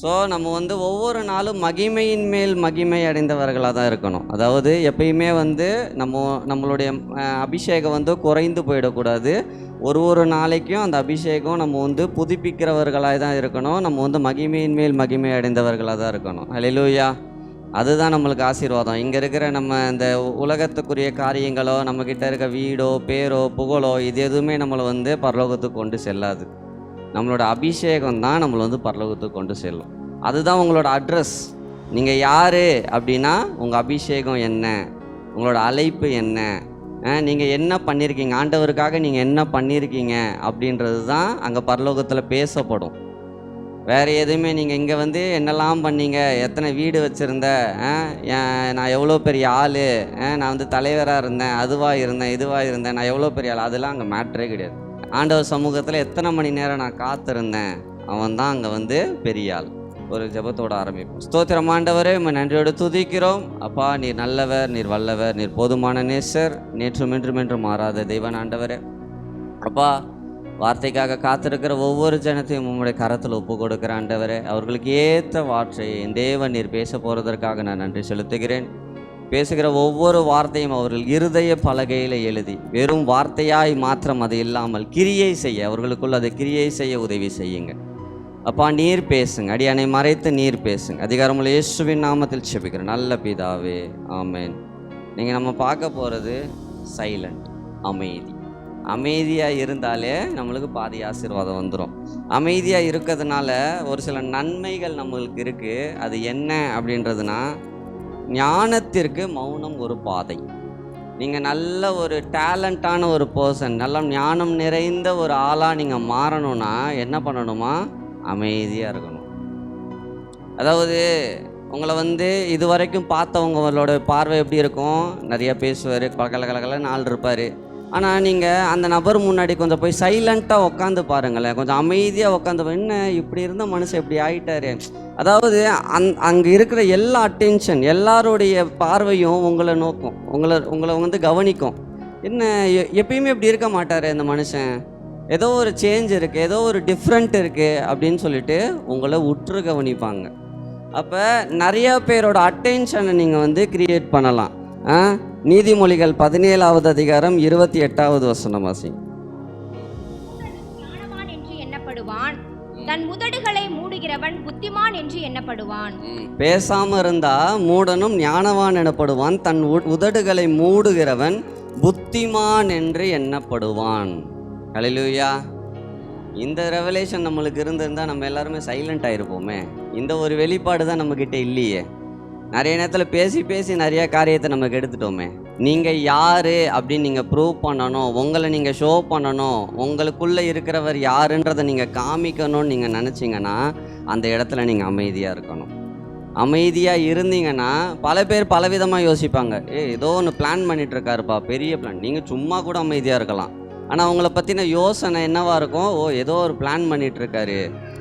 So நம்ம வந்து ஒவ்வொரு நாளும் மகிமையின் மேல் மகிமை அடைந்தவர்களாக தான் இருக்கணும். அதாவது எப்பயுமே வந்து நம்மளுடைய அபிஷேகம் வந்து குறைந்து போயிடக்கூடாது. ஒரு நாளைக்கும் அந்த அபிஷேகம் நம்ம வந்து புதுப்பிக்கிறவர்களாக தான் இருக்கணும். நம்ம வந்து மகிமையின் மேல் மகிமை அடைந்தவர்களாக தான் இருக்கணும். அல்லேலூயா. அதுதான் நம்மளுக்கு ஆசீர்வாதம். இங்கே இருக்கிற நம்ம இந்த உலகத்துக்குரிய காரியங்களோ, நம்மக்கிட்ட இருக்க வீடோ, பேரோ, புகழோ, இது எதுவுமே நம்மளை வந்து பரலோகத்துக்கு கொண்டு செல்லாது. நம்மளோட அபிஷேகம் தான் நம்மளை வந்து பரலோகத்துக்கு கொண்டு செல்லும். அதுதான் உங்களோட அட்ரஸ். நீங்கள் யார் அப்படின்னா உங்கள் அபிஷேகம் என்ன, உங்களோட அழைப்பு என்ன, நீங்கள் என்ன பண்ணியிருக்கீங்க, ஆண்டவருக்காக நீங்கள் என்ன பண்ணியிருக்கீங்க அப்படின்றது தான் அங்கே பரலோகத்தில் பேசப்படும். வேறு எதுவுமே நீங்கள் இங்கே வந்து என்னெல்லாம் பண்ணீங்க, எத்தனை வீடு வச்சுருந்த, நான் எவ்வளோ பெரிய ஆள், நான் வந்து தலைவராக இருந்தேன், அதுவாக இருந்தேன், இதுவாக இருந்தேன், நான் எவ்வளோ பெரிய ஆள், அதெல்லாம் அங்கே மேட்ரே கிடையாது. ஆண்டவர் சமூகத்தில் எத்தனை மணி நேரம் நான் காத்திருந்தேன், அவன் தான் அங்கே வந்து பெரிய ஆள். ஒரு ஜெபத்தோட ஆரம்பிப்போம். ஸ்தோத்திரம் ஆண்டவரே, உம்மை நன்றியோடு துதிக்கிறோம். அப்பா, நீர் நல்லவர், நீர் வல்லவர், நீர் போதுமான நேசர், நேற்றும் என்றும் மாறாத தெய்வன் ஆண்டவரே. அப்பா, வார்த்தைக்காக காத்திருக்கிற ஒவ்வொரு ஜனத்தையும் உம்முடைய கரத்தில் ஒப்பு கொடுக்கிற ஆண்டவரே, அவர்களுக்கு ஏற்ற வார்த்தையை என் தேவன் நீர் பேச போகிறதற்காக நான் நன்றி செலுத்துகிறேன். பேசுகிற ஒவ்வொரு வார்த்தையும் அவர்கள் இருதய பலகையில் எழுதி வெறும் வார்த்தையாய் மாத்திரம் அது இல்லாமல் கிரியை செய்ய, அவர்களுக்குள் அதை கிரியை செய்ய உதவி செய்யுங்க. அப்பா, நீர் பேசுங்க, அடியானை மறைத்து நீர் பேசுங்க. அதிகாரமுள்ள இயேசுவின் நாமத்தில் செபிக்கிறேன் நல்ல பிதாவே, ஆமேன். நீங்கள் நம்ம பார்க்க போகிறது சைலண்ட், அமைதி. அமைதியாக இருந்தாலே நம்மளுக்கு பாதி ஆசீர்வாதம் வந்துடும். அமைதியாக இருக்கிறதுனால ஒரு சில நன்மைகள் நம்மளுக்கு இருக்குது. அது என்ன அப்படின்றதுனா, ஞானத்திற்கு மௌனம் ஒரு பாதை. நீங்கள் நல்ல ஒரு டேலண்டான ஒரு பர்சன், நல்ல ஞானம் நிறைந்த ஒரு ஆளாக நீங்கள் மாறணும்னா என்ன பண்ணணுமா? அமைதியாக இருக்கணும். அதாவது உங்களை வந்து இது வரைக்கும் பார்த்தவங்களோட பார்வை எப்படி இருக்கும்? நிறையா பேசுவார், கலகலன்னு ஆள் இருப்பார். ஆனால் நீங்கள் அந்த நபர் முன்னாடி கொஞ்சம் போய் சைலண்ட்டாக உட்காந்து பாருங்களேன், கொஞ்சம் அமைதியாக உட்காந்து, என்ன இப்படி இருந்த மனுஷன் இப்படி ஆகிட்டாரு. அதாவது அங்கே இருக்கிற எல்லா அட்டென்ஷன், எல்லாருடைய பார்வையும் உங்களை நோக்கும், உங்களை வந்து கவனிக்கும். என்ன எப்பயுமே இப்படி இருக்க மாட்டார் இந்த மனுஷன், ஏதோ ஒரு சேஞ்ச் இருக்குது, ஏதோ ஒரு டிஃப்ரெண்ட் இருக்குது அப்படின்னு சொல்லிட்டு உங்களை உற்று கவனிப்பாங்க. அப்போ நிறையா பேரோட அட்டென்ஷனை நீங்கள் வந்து கிரியேட் பண்ணலாம். நீதிமொழிகள் 17வது அதிகாரம் 28வது வசனம் வாசி. ஞானவான் என்று எண்ணப்படுவான், தன் உதடுகளை மூடுகிறவன் புத்திமான் என்று எண்ணப்படுவான். பேசாம இருந்தா மூடனும் ஞானவான் எனப்படுவான், தன் உதடுகளை மூடுகிறவன் புத்திமான் என்று எண்ணப்படுவான். ஹல்லேலூயா. இந்த ரெவலேஷன் நம்மளுக்கு இருந்திருந்தால் நம்ம எல்லாருமே சைலண்ட் ஆகிருப்போமே. இந்த ஒரு வெளிப்பாடு தான் நம்மக்கிட்ட இல்லையே. நிறைய நேரத்தில் பேசி நிறைய காரியத்தை நமக்கு எடுத்துட்டோமே. நீங்கள் யார் அப்படின்னு நீங்கள் ப்ரூவ் பண்ணணும், உங்களை நீங்கள் ஷோ பண்ணணும், உங்களுக்குள்ளே இருக்கிறவர் யாருன்றதை நீங்கள் காமிக்கணும்னு நீங்கள் நினச்சிங்கன்னா அந்த இடத்துல நீங்கள் அமைதியாக இருக்கணும். அமைதியாக இருந்தீங்கன்னா பல பேர் பலவிதமாக யோசிப்பாங்க. ஏதோ ஒன்று பிளான் பண்ணிகிட்ருக்காருப்பா, பெரிய பிளான். நீங்கள் சும்மா கூட அமைதியாக இருக்கலாம். ஆனால் அவங்கள பற்றின யோசனை என்னவாக இருக்கும்? ஏதோ ஒரு பிளான் பண்ணிகிட்ருக்காரு,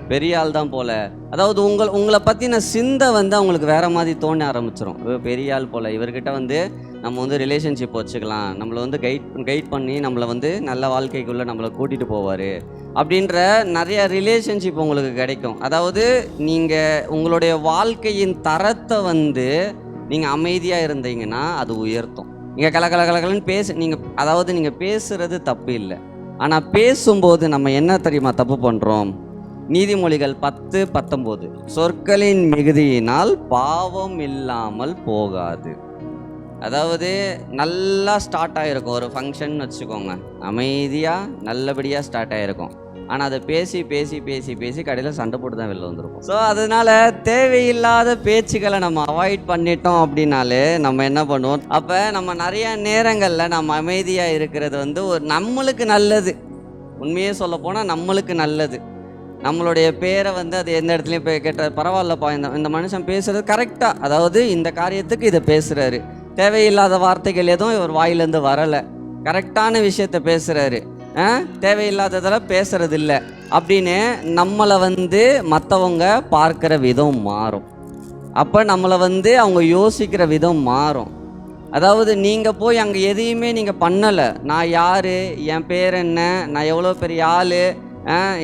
பெரிய ஆள் தான் போல். அதாவது உங்களை பற்றின சிந்தை வந்து அவங்களுக்கு வேறு மாதிரி தோண ஆரம்பிச்சிடும். பெரிய ஆள் போல், இவர்கிட்ட வந்து நம்ம வந்து ரிலேஷன்ஷிப் வச்சுக்கலாம், நம்மளை வந்து கைட் பண்ணி நம்மளை வந்து நல்ல வாழ்க்கைக்குள்ளே நம்மளை கூட்டிகிட்டு போவார் அப்படின்ற நிறைய ரிலேஷன்ஷிப் உங்களுக்கு கிடைக்கும். அதாவது நீங்கள் உங்களுடைய வாழ்க்கையின் தரத்தை வந்து நீங்கள் அமைதியாக இருந்தீங்கன்னா அது உயர்த்தும். நீங்கள் கலகலன்னு நீங்கள் பேசுகிறது தப்பு இல்லை. ஆனால் பேசும்போது நம்ம என்ன தெரியுமா தப்பு பண்ணுறோம்? நீதிமொழிகள் 10:19, சொற்களின் மிகுதியினால் பாவம் இல்லாமல் போகாது. அதாவது நல்லா ஸ்டார்ட் ஆகிருக்கும் ஒரு ஃபங்க்ஷன் வச்சுக்கோங்க, அமைதியாக நல்லபடியாக ஸ்டார்ட் ஆகிருக்கும். ஆனால் அதை பேசி கடையில் சண்டை போட்டு தான் வெளில வந்துருக்கும். ஸோ அதனால் தேவையில்லாத பேச்சுக்களை நம்ம அவாய்ட் பண்ணிட்டோம் அப்படின்னாலே நம்ம என்ன பண்ணுவோம்? அப்போ நம்ம நிறையா நேரங்களில் நம்ம அமைதியாக இருக்கிறது வந்து ஒரு நம்மளுக்கு நல்லது. உண்மையே சொல்ல போனால் நம்மளுக்கு நல்லது. நம்மளுடைய பேரை வந்து அது எந்த இடத்துலையும் போய் கேட்ட பரவாயில்லப்பா, இந்த மனுஷன் பேசுகிறது கரெக்டாக, அதாவது இந்த காரியத்துக்கு இதை பேசுகிறாரு, தேவையில்லாத வார்த்தைகள் எதுவும் இவர் வாயிலேருந்து வரலை, கரெக்டான விஷயத்த பேசுகிறாரு, தேவையில்லாததெல்லாம் பேசுறது இல்லை அப்படின்னு நம்மளை வந்து மற்றவங்க பார்க்குற விதம் மாறும். அப்போ நம்மளை வந்து அவங்க யோசிக்கிற விதம் மாறும். அதாவது நீங்கள் போய் அங்கே எதையுமே நீங்கள் பண்ணலை, நான் யார், என் பேர் என்ன, நான் எவ்வளோ பெரிய ஆள்,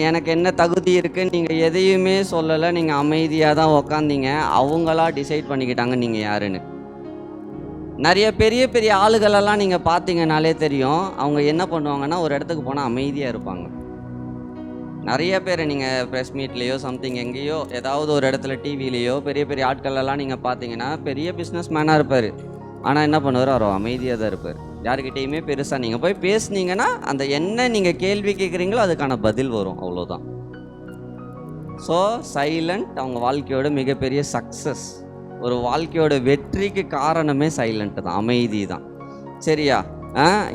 எனக்கு என்ன தகுதி இருக்குன்னு நீங்கள் எதையுமே சொல்லலை, நீங்கள் அமைதியாக தான் உக்காந்தீங்க. அவங்களா டிசைட் பண்ணிக்கிட்டாங்க நீங்கள் யாருன்னு. நிறைய பெரிய பெரிய ஆளுகளெல்லாம் நீங்கள் பார்த்தீங்கனாலே தெரியும், அவங்க என்ன பண்ணுவாங்கன்னா ஒரு இடத்துக்கு போனால் அமைதியாக இருப்பாங்க. நிறைய பேர் நீங்கள் ப்ரெஸ் மீட்லேயோ சம்திங் எங்கேயோ ஏதாவது ஒரு இடத்துல டிவிலேயோ பெரிய பெரிய ஆட்களெல்லாம் நீங்கள் பார்த்தீங்கன்னா பெரிய பிஸ்னஸ் மேனாக இருப்பார். ஆனால் என்ன பண்ணுவார், அவர் அமைதியாக தான் இருப்பார். யாருக்கிட்டேயுமே பெருசாக நீங்கள் போய் பேசுனீங்கன்னா அந்த என்ன நீங்கள் கேள்வி கேட்குறீங்களோ அதுக்கான பதில் வரும், அவ்வளோதான். ஸோ சைலண்ட் அவங்க வாழ்க்கையோட மிகப்பெரிய சக்ஸஸ். ஒரு வாழ்க்கையோட வெற்றிக்கு காரணமே சைலண்ட் தான், அமைதி தான். சரியா?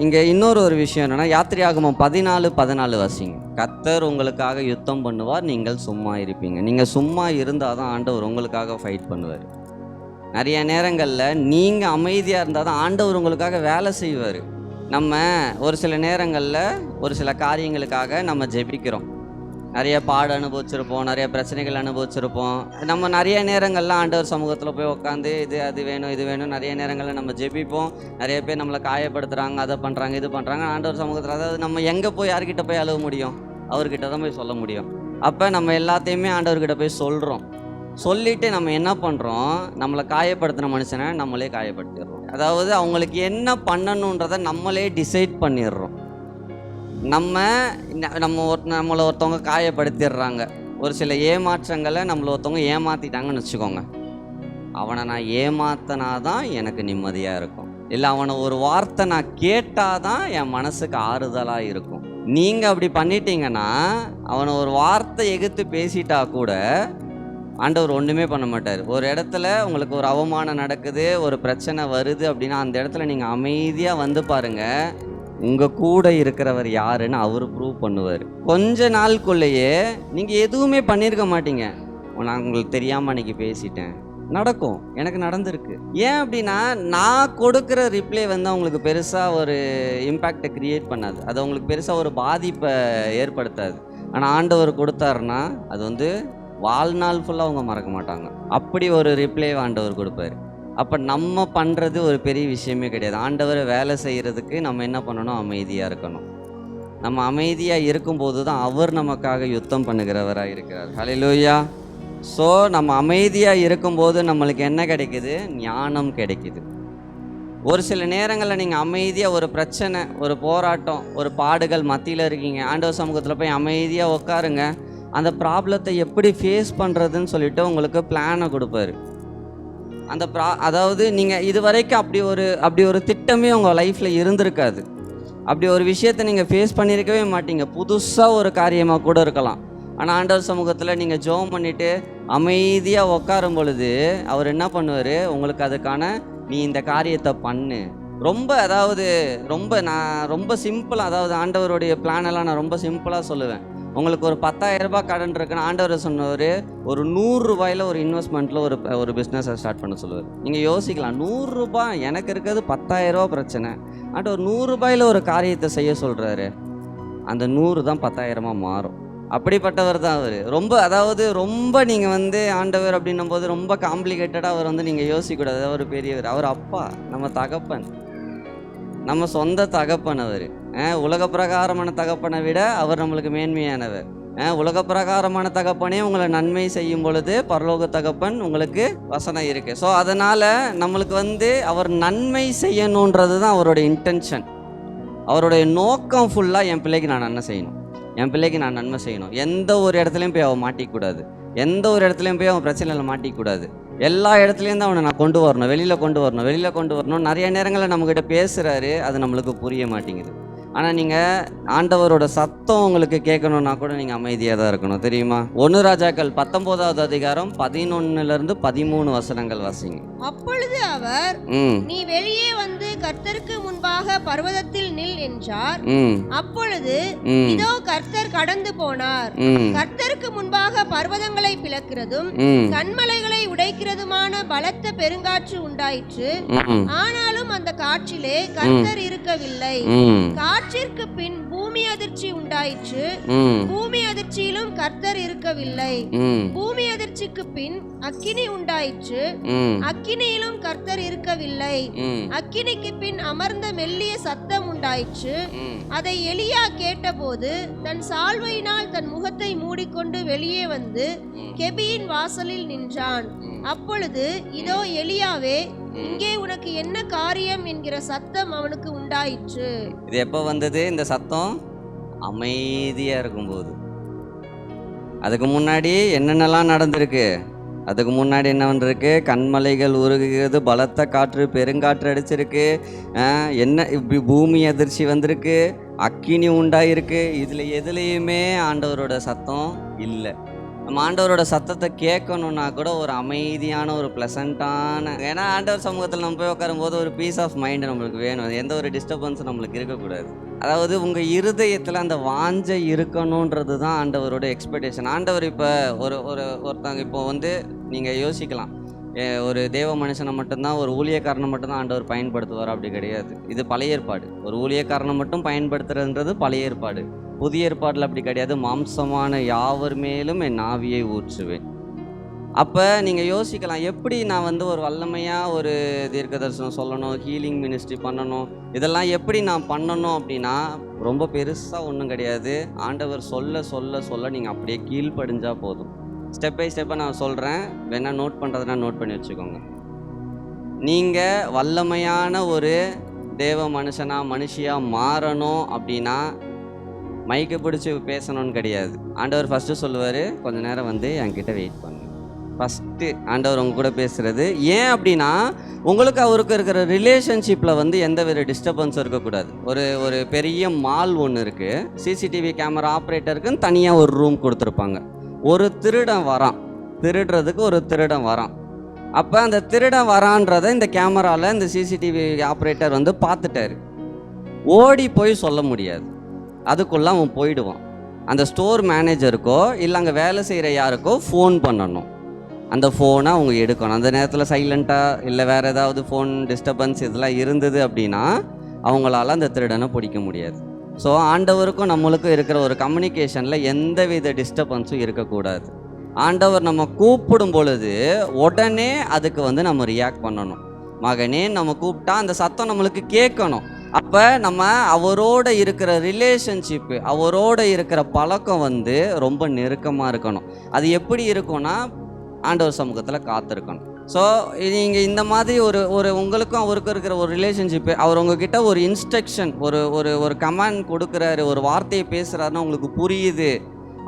இங்கே இன்னொரு விஷயம் என்னென்னா, யாத்திரையாகமம் 14:14 வாசிங்க. கர்த்தர் உங்களுக்காக யுத்தம் பண்ணுவார், நீங்கள் சும்மா இருப்பீங்க. நீங்கள் சும்மா இருந்தால் தான் ஆண்டவர் உங்களுக்காக ஃபைட் பண்ணுவார். நிறைய நேரங்களில் நீங்கள் அமைதியாக இருந்தால் தான் ஆண்டவர் உங்களுக்காக வேலை செய்வார். நம்ம ஒரு சில நேரங்களில் ஒரு சில காரியங்களுக்காக நம்ம ஜெபிக்கிறோம். நிறைய பாடு அனுபவிச்சிருப்போம், நிறைய பிரச்சனைகள் அனுபவிச்சிருப்போம். நம்ம நிறைய நேரங்களில் ஆண்டவர் சமூகத்தில் போய் உட்காந்து அது வேணும் இது வேணும் நிறைய நேரங்களில் நம்ம ஜெபிப்போம். நிறைய பேர் நம்மளை காயப்படுத்துகிறாங்க, அதை பண்ணுறாங்க இது பண்ணுறாங்க. ஆண்டவர் சமூகத்தில் அதாவது நம்ம எங்கே போய் யார்கிட்ட போய் அழுவ முடியும்? அவர்கிட்ட தான் போய் சொல்ல முடியும். அப்போ நம்ம எல்லாத்தையுமே ஆண்டவர்கிட்ட போய் சொல்கிறோம். சொல்லிவிட்டு நம்ம என்ன பண்ணுறோம், நம்மளை காயப்படுத்தின மனுஷனை நம்மளே காயப்படுத்திடுறோம். அதாவது அவங்களுக்கு என்ன பண்ணணுன்றதை நம்மளே டிசைட் பண்ணிடுறோம். நம்மளை ஒருத்தவங்க காயப்படுத்திடுறாங்க, ஒரு சில ஏமாற்றங்களை நம்மளை ஒருத்தவங்க ஏமாற்றிட்டாங்கன்னு வச்சுக்கோங்க. அவனை நான் ஏமாத்தினாதான் எனக்கு நிம்மதியாக இருக்கும், இல்லை அவனை ஒரு வார்த்தை நான் கேட்டாதான் என் மனசுக்கு ஆறுதலாக இருக்கும். நீங்கள் அப்படி பண்ணிட்டீங்கன்னா அவனை ஒரு வார்த்தை எதிர்த்து பேசிட்டா கூட ஆண்டவர் ஒன்றுமே பண்ண மாட்டார். ஒரு இடத்துல உங்களுக்கு ஒரு அவமானம் நடக்குது, ஒரு பிரச்சனை வருது அப்படின்னா அந்த இடத்துல நீங்கள் அமைதியாக வந்து பாருங்கள், உங்கள் கூட இருக்கிறவர் யாருன்னு அவர் ப்ரூவ் பண்ணுவார். கொஞ்ச நாளுக்குள்ளேயே நீங்கள் எதுவுமே பண்ணியிருக்க மாட்டீங்க. நான் உங்களுக்கு தெரியாமல் அன்றைக்கி பேசிட்டேன், நடக்கும், எனக்கு நடந்திருக்கு. ஏன் அப்படின்னா நான் கொடுக்குற ரிப்ளை வந்து அவங்களுக்கு பெருசாக ஒரு இம்பேக்டை க்ரியேட் பண்ணாது, அது அவங்களுக்கு பெருசாக ஒரு பாதிப்பை ஏற்படுத்தாது. ஆனால் ஆண்டவர் கொடுத்தாருன்னா அது வந்து வாழ்நாள் ஃபுல்லாக அவங்க மறக்க மாட்டாங்க. அப்படி ஒரு ரிப்ளை ஆண்டவர் கொடுப்பார். அப்போ நம்ம பண்ணுறது ஒரு பெரிய விஷயமே கிடையாது. ஆண்டவரை வேலை செய்கிறதுக்கு நம்ம என்ன பண்ணணும், அமைதியாக இருக்கணும். நம்ம அமைதியாக இருக்கும்போது தான் அவர் நமக்காக யுத்தம் பண்ணுகிறவராக இருக்கிறார். ஹல்லேலூயா. ஸோ நம்ம அமைதியாக இருக்கும்போது நம்மளுக்கு என்ன கிடைக்குது, ஞானம் கிடைக்குது. ஒரு சில நேரங்களில் நீங்கள் அமைதியாக ஒரு பிரச்சனை, ஒரு போராட்டம், ஒரு பாடுகள் மத்தியில் இருக்கீங்க, ஆண்டவர் சமூகத்தில் போய் அமைதியாக உட்காருங்க. அந்த ப்ராப்ளத்தை எப்படி ஃபேஸ் பண்ணுறதுன்னு சொல்லிட்டு உங்களுக்கு பிளானை கொடுப்பாரு. அந்த அதாவது நீங்கள் இது வரைக்கும் அப்படி ஒரு திட்டமே உங்கள் லைஃப்பில் இருந்திருக்காது. அப்படி ஒரு விஷயத்தை நீங்கள் ஃபேஸ் பண்ணியிருக்கவே மாட்டீங்க. புதுசாக ஒரு காரியமாக கூட இருக்கலாம். ஆனால் ஆண்டவர் சமூகத்தில் நீங்கள் ஜெபம் பண்ணிவிட்டு அமைதியாக உட்காரும் பொழுது அவர் என்ன பண்ணுவார், உங்களுக்கு அதுக்கான நீ இந்த காரியத்தை பண்ணு. நான் ரொம்ப சிம்பிளாக, அதாவது ஆண்டவருடைய பிளானெல்லாம் நான் ரொம்ப சிம்பிளாக சொல்லுவேன். உங்களுக்கு ஒரு 10,000 ரூபாய் கடன் இருக்குன்னு ஆண்டவர் சொன்னவர் ஒரு 100 ரூபாயில் ஒரு இன்வெஸ்ட்மெண்ட்டில் ஒரு பிஸ்னஸை ஸ்டார்ட் பண்ண சொல்லுவார். நீங்கள் யோசிக்கலாம், 100 ரூபாய், எனக்கு இருக்கிறது 10,000 ரூபா பிரச்சனை, ஆண்டவர் 100 ரூபாயில் ஒரு காரியத்தை செய்ய சொல்கிறாரு. அந்த 100 தான் 10,000 மாறும். அப்படிப்பட்டவர் தான் அவர். ரொம்ப நீங்கள் ஆண்டவர் அப்படின்னும் போது ரொம்ப காம்ப்ளிகேட்டடாக அவர் நீங்கள் யோசிக்கக்கூடாது. அவர் பெரியவர், அவர் அப்பா, நம்ம தகப்பன், நம்ம சொந்த தகப்பன். அவர் உலக பிரகாரமான தகப்பனை விட அவர் நம்மளுக்கு மேன்மையானவர். உலக பிரகாரமான தகப்பனே உங்களை நன்மை செய்யும் பொழுது பரலோக தகப்பன் உங்களுக்கு வசனம் இருக்குது. ஸோ அதனால் நம்மளுக்கு அவர் நன்மை செய்யணுன்றது தான் அவருடைய இன்டென்ஷன். அவருடைய நோக்கம் ஃபுல்லாக என் பிள்ளைக்கு நான் நன்மை செய்யணும், என் பிள்ளைக்கு நான் நன்மை செய்யணும். எந்த ஒரு இடத்துலையும் போய் அவன் மாட்டிக்கூடாது, எந்த ஒரு இடத்துலையும் போய் அவன் பிரச்சனையில் மாட்டிக்கூடாது. எல்லா இடத்துலையும் தான் அவனை நான் கொண்டு வரணும், வெளியில் கொண்டு வரணும். நிறைய நேரங்களில் நம்மக்கிட்ட பேசுகிறாரு, அது நம்மளுக்கு புரிய மாட்டேங்குது. ஆனால் நீங்கள் ஆண்டவரோட சத்தம் உங்களுக்கு கேட்கணுன்னா கூட நீங்கள் அமைதியாக தான் இருக்கணும், தெரியுமா? 1 ராஜாக்கள் 19வது அதிகாரம் 11 - 13 வசனங்கள் வாசிங்க. அப்பொழுது அவர், நீ வெளியே வந்து கர்த்தருக்கு முன்பாக பர்வதத்தில் நில் என்றார். அப்பொழுது இதோ கர்த்தர் கடந்து போனார். கர்த்தருக்கு முன்பாக பர்வதங்களை பிளக்கிறதும் கன்மலைகளை உடைக்கிறதுமான பலத்த பெருங்காற்று உண்டாயிற்று. ஆனாலும் அந்த காற்றிலே கர்த்தர் இருக்கவில்லை. காற்றிற்கு பின் பூமி பூமி அதிர்ச்சி உண்டாயிற்று. பூமி அதிர்ச்சியிலும் கர்த்தர் இருக்கவில்லை. பூமி அதிர்ச்சிக்கு பின் அக்கினி உண்டாயிற்று. அக்கினியிலும் கர்த்தர் இருக்கவில்லை. அக்கினிக்கு பின் அமர்ந்த மெல்லிய சத்தம் உண்டாயிற்று. அதை எலியா கேட்டபோது தன் சால்வையினால் தன் முகத்தை மூடிக்கொண்டு வெளியே வந்து கெபியின் வாசலில் நின்றான். அப்பொழுது இதோ எலியாவே, இங்கே உனக்கு என்ன காரியம் என்கிற சத்தம் அவனுக்கு உண்டாயிற்று. இது எப்போ வந்தது? இந்த சத்தம் அமைதியா இருக்கும்போது. அதுக்கு முன்னாடி என்னென்னலாம் நடந்திருக்கு? அதுக்கு முன்னாடி என்ன வந்திருக்கு? கண்மலைகள் உருகுகிறது, பலத்த காற்று, பெருங்காற்று அடிச்சிருக்கு, என்ன இப்படி பூமி அதிர்ச்சி வந்திருக்கு, அக்கினி உண்டாயிருக்கு. இதில் எதுலேயுமே ஆண்டவரோட சத்தம் இல்லை. நம்ம ஆண்டவரோட சத்தத்தை கேட்கணுன்னா கூட ஒரு அமைதியான ஒரு ப்ளசண்ட்டான, ஏன்னா ஆண்டவர் சமூகத்தில் நம்ம போய் உட்காரும்போது ஒரு பீஸ் ஆஃப் மைண்டு நம்மளுக்கு வேணும். எந்த ஒரு டிஸ்டர்பன்ஸும் நம்மளுக்கு இருக்கக்கூடாது. அதாவது உங்கள் இருதயத்தில் அந்த வாஞ்சை இருக்கணுன்றது தான் ஆண்டவரோட எக்ஸ்பெக்டேஷன். ஆண்டவர் இப்போ ஒருத்தவங்க இப்போ வந்து நீங்கள் யோசிக்கலாம், ஒரு தேவ மனுஷனை மட்டும்தான், ஒரு ஊழியக்காரனை மட்டும்தான் ஆண்டவர் பயன்படுத்துவார். அப்படி கிடையாது. இது பழைய ஏற்பாடு. ஒரு ஊழியக்காரனை மட்டும் பயன்படுத்துறதுன்றது பழைய ஏற்பாடு. புதிய ஏற்பாட்டில் அப்படி கிடையாது. மாம்சமான யாவர் மேலும் என் ஆவியை ஊற்றுவேன். அப்போ நீங்கள் யோசிக்கலாம், எப்படி நான் வந்து ஒரு வல்லமையாக ஒரு தீர்க்க தரிசனம் சொல்லணும், ஹீலிங் மினிஸ்ட்ரி பண்ணணும், இதெல்லாம் எப்படி நான் பண்ணணும் அப்படின்னா ரொம்ப பெருசாக ஒன்றும் கிடையாது. ஆண்டவர் சொல்ல சொல்ல சொல்ல நீங்கள் அப்படியே கீழ்ப்படிஞ்சால் போதும். ஸ்டெப் பை ஸ்டெப்பாக நான் சொல்கிறேன். வேணா நோட் பண்ணுறதுனா நோட் பண்ணி வச்சுக்கோங்க. நீங்கள் வல்லமையான ஒரு தேவ மனுஷியாக மாறணும் அப்படின்னா மைக்கை பிடிச்சி பேசணும்னு கிடையாது. ஆண்டவர் ஃபஸ்ட்டு சொல்லுவார், கொஞ்சம் நேரம் வந்து என்கிட்ட வெயிட் பண்ணு. ஃபஸ்ட்டு ஆண்டவர் உங்க கூட பேசுகிறது ஏன் அப்படின்னா, உங்களுக்கு அவருக்கு இருக்கிற ரிலேஷன்ஷிப்பில் வந்து எந்த வித டிஸ்டர்பன்ஸும் இருக்கக்கூடாது. ஒரு பெரிய மால் ஒன்று இருக்குது. சிசிடிவி கேமரா ஆப்ரேட்டருக்குன்னு தனியாக ஒரு ரூம் கொடுத்துருப்பாங்க. ஒரு திருடன் வரான், திருடுறதுக்கு ஒரு திருடன் வரான். அப்போ அந்த திருடன் வரான்றதை இந்த கேமராவில் இந்த சிசிடிவி ஆப்ரேட்டர் வந்து பார்த்துட்டாரு. ஓடி போய் சொல்ல முடியாது, அதுக்குள்ளே அவன் போயிடுவான். அந்த ஸ்டோர் மேனேஜருக்கோ இல்லை அங்கே வேலை செய்கிற யாருக்கோ ஃபோன் பண்ணணும். அந்த ஃபோனை அவங்க எடுக்கணும். அந்த நேரத்தில் சைலண்ட்டாக இல்லை வேறு ஏதாவது ஃபோன் டிஸ்டர்பன்ஸ் இதெல்லாம் இருந்தது அப்படின்னா அவங்களால அந்த திருடனை பிடிக்க முடியாது. ஸோ ஆண்டவருக்கும் நம்மளுக்கும் இருக்கிற ஒரு கம்யூனிகேஷனில் எந்த வித டிஸ்டர்பன்ஸும் இருக்கக்கூடாது. ஆண்டவர் நம்ம கூப்பிடும் பொழுது உடனே அதுக்கு வந்து நம்ம ரியாக்ட் பண்ணணும். மகனே நம்ம கூப்பிட்டா அந்த சத்தம் நம்மளுக்கு கேட்கணும். அப்போ நம்ம அவரோட இருக்கிற ரிலேஷன்ஷிப்பு, அவரோட இருக்கிற பழக்கம் வந்து ரொம்ப நெருக்கமாக இருக்கணும். அது எப்படி இருக்கும்னா ஆண்டவர் சமூகத்தில் காத்திருக்கணும். ஸோ நீங்கள் இந்த மாதிரி ஒரு உங்களுக்கும் அவருக்கும் இருக்கிற ஒரு ரிலேஷன்ஷிப்பு, அவர் உங்ககிட்ட ஒரு இன்ஸ்ட்ரக்ஷன், ஒரு கமாண்ட் கொடுக்குறாரு, ஒரு வார்த்தையை பேசுகிறாருன்னா உங்களுக்கு புரியுது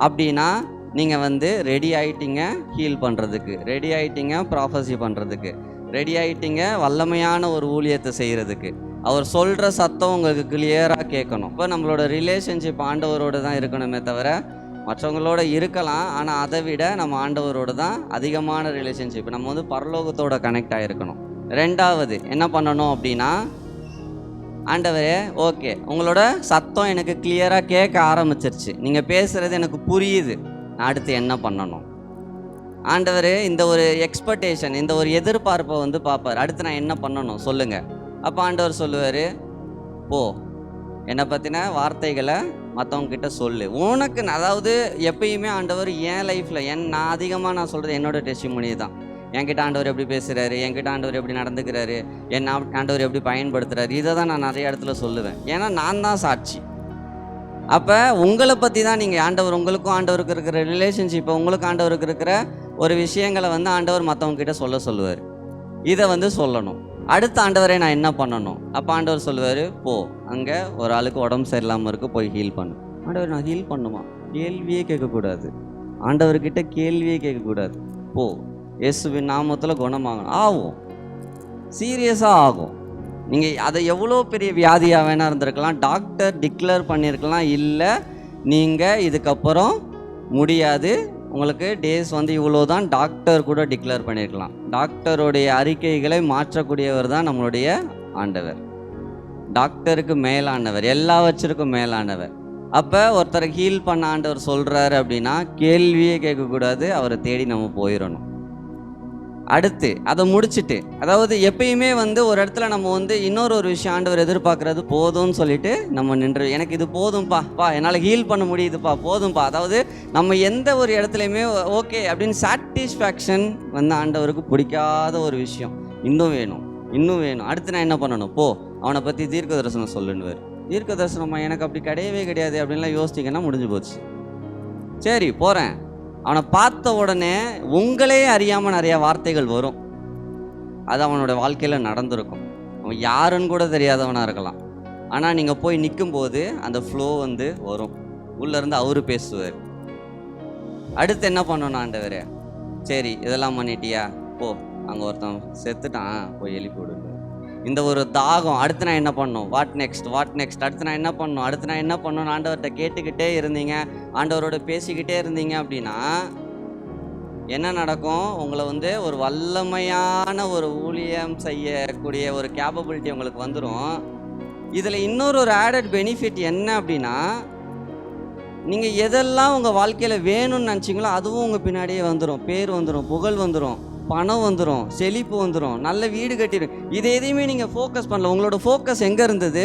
அப்படின்னா நீங்கள் வந்து ரெடி ஆகிட்டீங்க ஹீல் பண்ணுறதுக்கு, ரெடி ஆகிட்டீங்க ப்ராஃபஸி பண்ணுறதுக்கு, ரெடி ஆகிட்டீங்க வல்லமையான ஒரு ஊழியத்தை செய்கிறதுக்கு. அவர் சொல்கிற சத்தம் உங்களுக்கு கிளியராக கேட்கணும். இப்போ நம்மளோட ரிலேஷன்ஷிப் ஆண்டவரோடு தான் இருக்கணுமே தவிர மற்றவங்களோட இருக்கலாம். ஆனால் அதை விட நம்ம ஆண்டவரோடு தான் அதிகமான ரிலேஷன்ஷிப். நம்ம வந்து பரலோகத்தோட கனெக்ட் ஆகிருக்கணும். ரெண்டாவது என்ன பண்ணணும் அப்படின்னா, ஆண்டவரே ஓகே உங்களோட சத்தம் எனக்கு கிளியராக கேட்க ஆரம்பிச்சிருச்சு, நீங்கள் பேசுகிறது எனக்கு புரியுது, அடுத்து என்ன பண்ணணும்? ஆண்டவர் இந்த ஒரு எக்ஸ்பெக்டேஷன், இந்த ஒரு எதிர்பார்ப்பை வந்து பார்ப்பார். அடுத்து நான் என்ன பண்ணணும் சொல்லுங்கள். அப்போ ஆண்டவர் சொல்லுவார், போ என்னை பற்றின வார்த்தைகளை மற்றவங்கக்கிட்ட சொல்லு. உனக்கு அதாவது எப்பயுமே ஆண்டவர் என் லைஃப்பில் நான் அதிகமாக சொல்கிறது என்னோடய டெஸ்டிமோனி தான். என்கிட்ட ஆண்டவர் எப்படி பேசுகிறாரு, என்கிட்ட ஆண்டவர் எப்படி நடந்துக்கிறாரு, என் ஆண்டவர் எப்படி பயன்படுத்துகிறாரு, இதை தான் நான் நிறைய இடத்துல சொல்லுவேன். ஏன்னா நான் தான் சாட்சி. அப்போ உங்களை பற்றி தான் நீங்கள் ஆண்டவர், உங்களுக்கும் ஆண்டவருக்கு இருக்கிற ரிலேஷன்ஷிப்பை, உங்களுக்கு ஆண்டவருக்கு இருக்கிற ஒரு விஷயங்களை வந்து ஆண்டவர் மற்றவங்கக்கிட்ட சொல்லுவார். இதை வந்து சொல்லணும். அடுத்த ஆண்டவரே நான் என்ன பண்ணணும்? அப்போ ஆண்டவர் சொல்லுவார், போ அங்கே ஒரு ஆளுக்கு உடம்பு சரியில்லாமல் இருக்குது, போய் ஹீல் பண்ணு. ஆண்டவர் நான் ஹீல் பண்ணுமா? கேள்வியே கேட்கக்கூடாது. ஆண்டவர்கிட்ட கேள்வியே கேட்கக்கூடாது. போ இயேசுவின் நாமத்தில் குணமாகணும். ஆகும், சீரியஸாக ஆகும். நீங்கள் அதை எவ்வளோ பெரிய வியாதியாக வேணா இருந்திருக்கலாம், டாக்டர் டிக்ளேர் பண்ணியிருக்கலாம், இல்லை நீங்கள் இதுக்கப்புறம் முடியாது, உங்களுக்கு டேஸ் வந்து இவ்வளோ தான் டாக்டர் கூட டிக்ளேர் பண்ணியிருக்கலாம். டாக்டருடைய அறிக்கைகளை மாற்றக்கூடியவர் தான் நம்மளுடைய ஆண்டவர். டாக்டருக்கு மேலானவர், எல்லாவற்றிற்கும் மேலானவர். அப்போ ஒருத்தரை ஹீல் பண்ண ஆண்டவர் சொல்கிறாரு அப்படின்னா கேள்வியே கேட்கக்கூடாது, அவரை தேடி நம்ம போயிடணும். அடுத்து அதை முடிச்சுட்டு, அதாவது எப்பயுமே வந்து ஒரு இடத்துல நம்ம வந்து இன்னொரு விஷயம் ஆண்டவர் எதிர்பார்க்கறது போதும்னு சொல்லிட்டு நம்ம நின்று, எனக்கு இது போதும்பா என்னால் ஹீல் பண்ண முடியுதுப்பா போதும்பா. அதாவது நம்ம எந்த ஒரு இடத்துலையுமே ஓகே அப்படின்னு சாட்டிஸ்ஃபேக்ஷன் வந்து ஆண்டவருக்கு பிடிக்காத ஒரு விஷயம். இன்னும் வேணும் இன்னும் வேணும், அடுத்து நான் என்ன பண்ணணும், போ அவனை பற்றி தீர்க்க தரிசனம் சொல்லுன்னுவார். தீர்க்க தரிசனமா எனக்கு அப்படி கிடையவே கிடையாது அப்படின்லாம் யோசிச்சிங்கன்னா முடிஞ்சு போச்சு. சரி போகிறேன். அவனை பார்த்த உடனே உங்களே அறியாமல் நிறையா வார்த்தைகள் வரும். அது அவனோட வாழ்க்கையில் நடந்திருக்கும். அவன் யாருன்னு கூட தெரியாதவனாக இருக்கலாம். ஆனால் நீங்கள் போய் நிற்கும்போது அந்த ஃப்ளோ வந்து வரும். உள்ளேருந்து அவரு பேசுவார். அடுத்து என்ன பண்ணணும் ஆண்டவரே, சரி இதெல்லாம் பண்ணிட்டியா, போ அங்கே ஒருத்தன் செத்துட்டான், போய் எழுப்பி விடுங்க. இந்த ஒரு தாகம், அடுத்து நான் என்ன பண்ணணும், வாட் நெக்ஸ்ட், அடுத்து நான் என்ன பண்ணணும், அடுத்து நான் என்ன பண்ணணும்னு ஆண்டவர்கிட்ட கேட்டுக்கிட்டே இருந்தீங்க, ஆண்டவரோட பேசிக்கிட்டே இருந்தீங்க அப்படின்னா என்ன நடக்கும், உங்களை வந்து ஒரு வல்லமையான ஒரு ஊழியம் செய்யக்கூடிய ஒரு கேப்பபிலிட்டி உங்களுக்கு வந்துடும். இதில் இன்னொரு ஆடட் பெனிஃபிட் என்ன அப்படின்னா, நீங்கள் எதெல்லாம் உங்கள் வாழ்க்கையில் வேணும்னு நினச்சிங்களோ அதுவும் உங்கள் பின்னாடியே வந்துடும். பேர் வந்துடும், புகழ் வந்துடும், பணம் வந்துடும், செழிப்பு வந்துடும், நல்ல வீடு கட்டிடும். இது எதையுமே நீங்கள் ஃபோக்கஸ் பண்ணல. உங்களோட ஃபோக்கஸ் எங்கே இருந்தது,